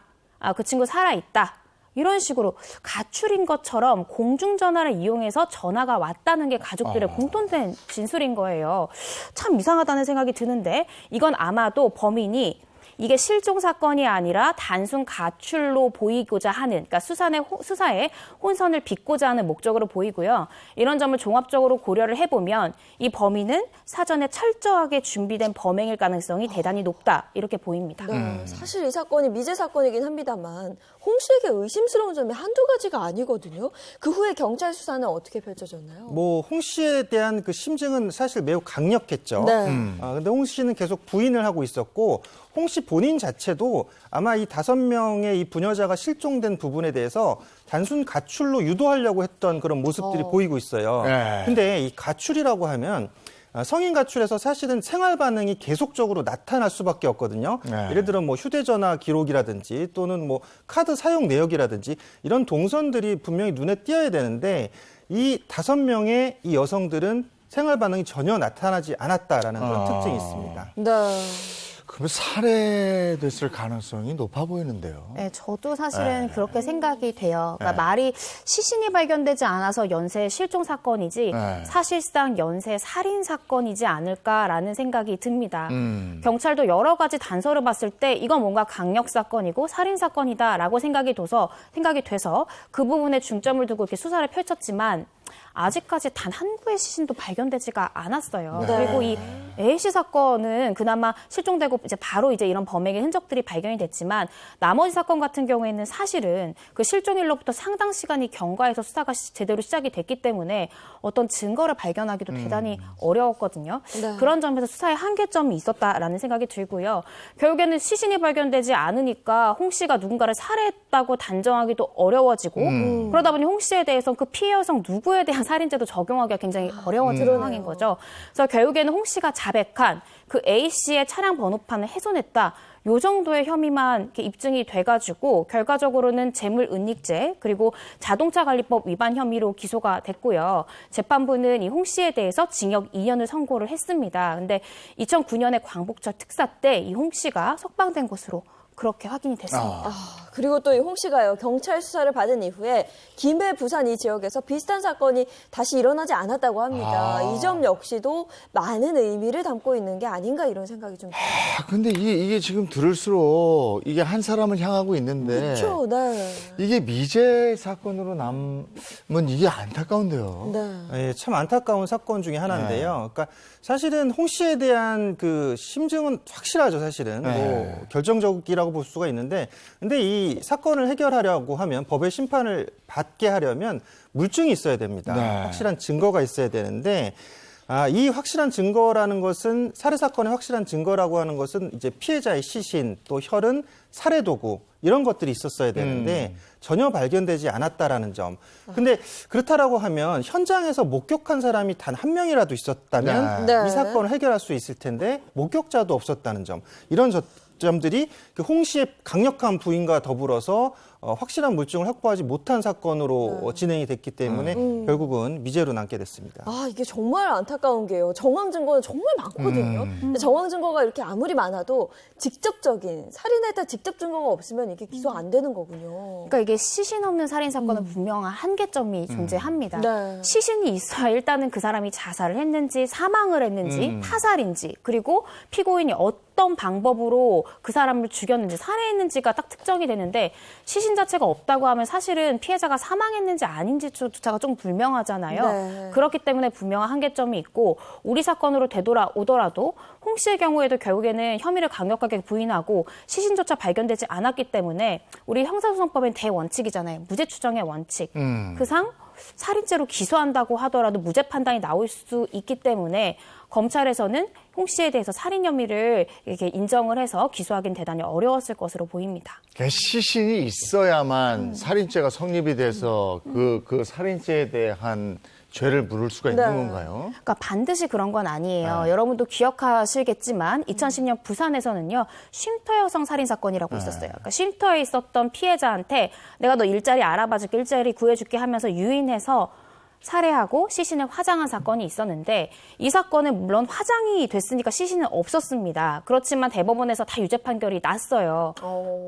그 친구 살아있다. 이런 식으로 가출인 것처럼 공중전화를 이용해서 전화가 왔다는 게 가족들의 공통된 진술인 거예요. 참 이상하다는 생각이 드는데 이건 아마도 범인이 이게 실종 사건이 아니라 단순 가출로 보이고자 하는, 그러니까 수사에 혼선을 빚고자 하는 목적으로 보이고요. 이런 점을 종합적으로 고려를 해보면 이 범인은 사전에 철저하게 준비된 범행일 가능성이 대단히 높다 이렇게 보입니다. 네, 사실 이 사건이 미제 사건이긴 합니다만 홍 씨에게 의심스러운 점이 한두 가지가 아니거든요. 그 후에 경찰 수사는 어떻게 펼쳐졌나요? 뭐 홍 씨에 대한 그 심증은 사실 매우 강력했죠. 네. 근데 홍 씨는 계속 부인을 하고 있었고 홍 씨 본인 자체도 아마 이 5명의 이 부녀자가 실종된 부분에 대해서 단순 가출로 유도하려고 했던 그런 모습들이 보이고 있어요. 네. 근데 이 가출이라고 하면 성인 가출에서 사실은 생활 반응이 계속적으로 나타날 수밖에 없거든요. 네. 예를 들어 뭐 휴대전화 기록이라든지 또는 뭐 카드 사용 내역이라든지 이런 동선들이 분명히 눈에 띄어야 되는데 이 5명의 이 여성들은 생활 반응이 전혀 나타나지 않았다라는 그런 특징이 있습니다. 네. 그러면 살해됐을 가능성이 높아 보이는데요. 네, 저도 사실은 그렇게 생각이 돼요. 그러니까 말이 시신이 발견되지 않아서 연쇄 실종 사건이지 네. 사실상 연쇄 살인 사건이지 않을까라는 생각이 듭니다. 경찰도 여러 가지 단서를 봤을 때 이건 뭔가 강력 사건이고 살인 사건이다라고 생각이 돼서 그 부분에 중점을 두고 이렇게 수사를 펼쳤지만 아직까지 단 한 구의 시신도 발견되지가 않았어요. 네. 그리고 이 A씨 사건은 그나마 실종되고 이제 바로 이제 이런 범행의 흔적들이 발견이 됐지만 나머지 사건 같은 경우에는 사실은 그 실종일로부터 상당 시간이 경과해서 수사가 제대로 시작이 됐기 때문에 어떤 증거를 발견하기도 대단히 어려웠거든요. 네. 그런 점에서 수사에 한계점이 있었다라는 생각이 들고요. 결국에는 시신이 발견되지 않으니까 홍 씨가 누군가를 살해했다고 단정하기도 어려워지고 그러다 보니 홍 씨에 대해서 그 피해 여성 누구에 대한 살인죄도 적용하기가 굉장히 어려워진 상황인 거죠. 그래서 결국에는 홍 씨가 자백한 그 A 씨의 차량 번호판을 훼손했다. 요 정도의 혐의만 이렇게 입증이 돼가지고 결과적으로는 재물은닉죄 그리고 자동차관리법 위반 혐의로 기소가 됐고요. 재판부는 이 홍 씨에 대해서 징역 2년을 선고를 했습니다. 근데 2009년에 광복절 특사 때 이 홍 씨가 석방된 것으로 그렇게 확인이 됐습니다. 그리고 또 이 홍 씨가요, 경찰 수사를 받은 이후에 김해, 부산 이 지역에서 비슷한 사건이 다시 일어나지 않았다고 합니다. 이 점 역시도 많은 의미를 담고 있는 게 아닌가 이런 생각이 좀 듭니다. 근데 이게 지금 들을수록 이게 한 사람을 향하고 있는데 그렇죠, 네. 이게 미제 사건으로 남은 이게 안타까운데요. 네. 예, 참 안타까운 사건 중에 하나인데요. 그러니까 사실은 홍 씨에 대한 그 심증은 확실하죠, 사실은. 뭐 결정적이라고 볼 수가 있는데, 근데 이 사건을 해결하려고 하면 법의 심판을 받게 하려면 물증이 있어야 됩니다. 네. 확실한 증거가 있어야 되는데, 이 확실한 증거라는 것은 살해 사건의 확실한 증거라고 하는 것은 이제 피해자의 시신, 또 혈흔, 살해 도구 이런 것들이 있었어야 되는데 전혀 발견되지 않았다라는 점. 근데 그렇다라고 하면 현장에서 목격한 사람이 단 한 명이라도 있었다면 네. 이 사건을 해결할 수 있을 텐데 목격자도 없었다는 점. 이런 점들이 그 홍 씨의 강력한 부인과 더불어서 확실한 물증을 확보하지 못한 사건으로 진행이 됐기 때문에 결국은 미제로 남게 됐습니다. 이게 정말 안타까운 게요. 정황 증거는 정말 많거든요. 근데 정황 증거가 이렇게 아무리 많아도 직접적인 살인에 대한 직접 증거가 없으면 이게 기소 안 되는 거군요. 그러니까 이게 시신 없는 살인 사건은 분명한 한계점이 존재합니다. 네. 시신이 있어야 일단은 그 사람이 자살을 했는지 사망을 했는지 타살인지 그리고 피고인이 어떤 방법으로 그 사람을 죽였는지 살해했는지가 딱 특정이 되는데 시신 자체가 없다고 하면 사실은 피해자가 사망했는지 아닌지조차가 좀 불명하잖아요. 네. 그렇기 때문에 분명한 한계점이 있고 우리 사건으로 되돌아오더라도 홍 씨의 경우에도 결국에는 혐의를 강력하게 부인하고 시신조차 발견되지 않았기 때문에 우리 형사소송법엔 대원칙이잖아요. 무죄 추정의 원칙. 그상 살인죄로 기소한다고 하더라도 무죄 판단이 나올 수 있기 때문에 검찰에서는 홍 씨에 대해서 살인 혐의를 이렇게 인정을 해서 기소하기는 대단히 어려웠을 것으로 보입니다. 시신이 있어야만 살인죄가 성립이 돼서 그 살인죄에 대한 죄를 물을 수가 있는 네. 건가요? 그러니까 반드시 그런 건 아니에요. 여러분도 기억하시겠지만 2010년 부산에서는요. 쉼터 여성 살인 사건이라고 있었어요. 그러니까 쉼터에 있었던 피해자한테 내가 너 일자리 알아봐줄게, 일자리 구해줄게 하면서 유인해서 살해하고 시신을 화장한 사건이 있었는데 이 사건은 물론 화장이 됐으니까 시신은 없었습니다. 그렇지만 대법원에서 다 유죄 판결이 났어요.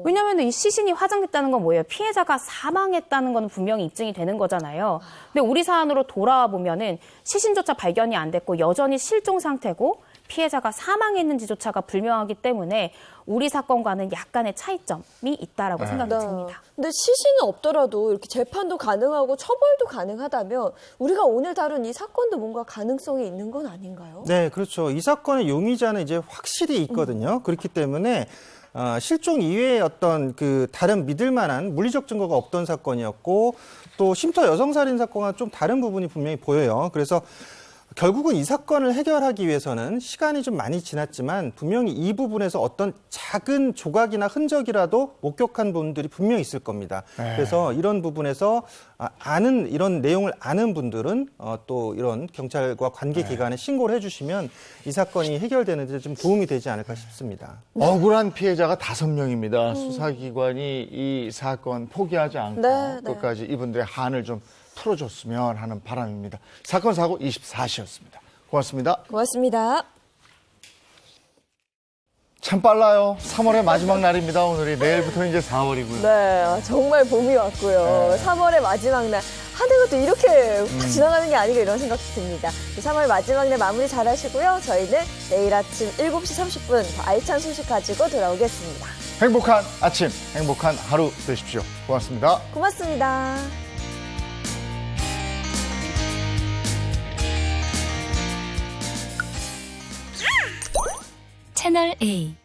왜냐하면 이 시신이 화장됐다는 건 뭐예요? 피해자가 사망했다는 건 분명히 입증이 되는 거잖아요. 근데 우리 사안으로 돌아와 보면은 시신조차 발견이 안 됐고 여전히 실종 상태고 피해자가 사망했는지조차가 불명하기 때문에 우리 사건과는 약간의 차이점이 있다라고 생각이 듭니다. 근데 시신은 없더라도 이렇게 재판도 가능하고 처벌도 가능하다면 우리가 오늘 다룬 이 사건도 뭔가 가능성이 있는 건 아닌가요? 네, 그렇죠. 이 사건의 용의자는 이제 확실히 있거든요. 그렇기 때문에 실종 이외의 어떤 그 다른 믿을 만한 물리적 증거가 없던 사건이었고 또 쉼터 여성살인 사건과 좀 다른 부분이 분명히 보여요. 그래서 결국은 이 사건을 해결하기 위해서는 시간이 좀 많이 지났지만 분명히 이 부분에서 어떤 작은 조각이나 흔적이라도 목격한 분들이 분명히 있을 겁니다. 그래서 이런 부분에서 이런 내용을 아는 분들은 또 이런 경찰과 관계기관에 신고를 해주시면 이 사건이 해결되는 데 좀 도움이 되지 않을까 싶습니다. 억울한 피해자가 5명입니다. 수사기관이 이 사건 포기하지 않고 네. 끝까지 이분들의 한을 좀 풀어줬으면 하는 바람입니다. 사건 사고 24시였습니다. 고맙습니다. 고맙습니다. 참 빨라요. 3월의 마지막 날입니다. 오늘이 내일부터 이제 4월이고요. 네, 정말 봄이 왔고요. 3월의 마지막 날. 한 해가 또 이렇게 확 지나가는 게 아닌가 이런 생각이 듭니다. 3월 마지막 날 마무리 잘 하시고요. 저희는 내일 아침 7시 30분 더 알찬 소식 가지고 돌아오겠습니다. 행복한 아침, 행복한 하루 되십시오. 고맙습니다. 고맙습니다. 채널 A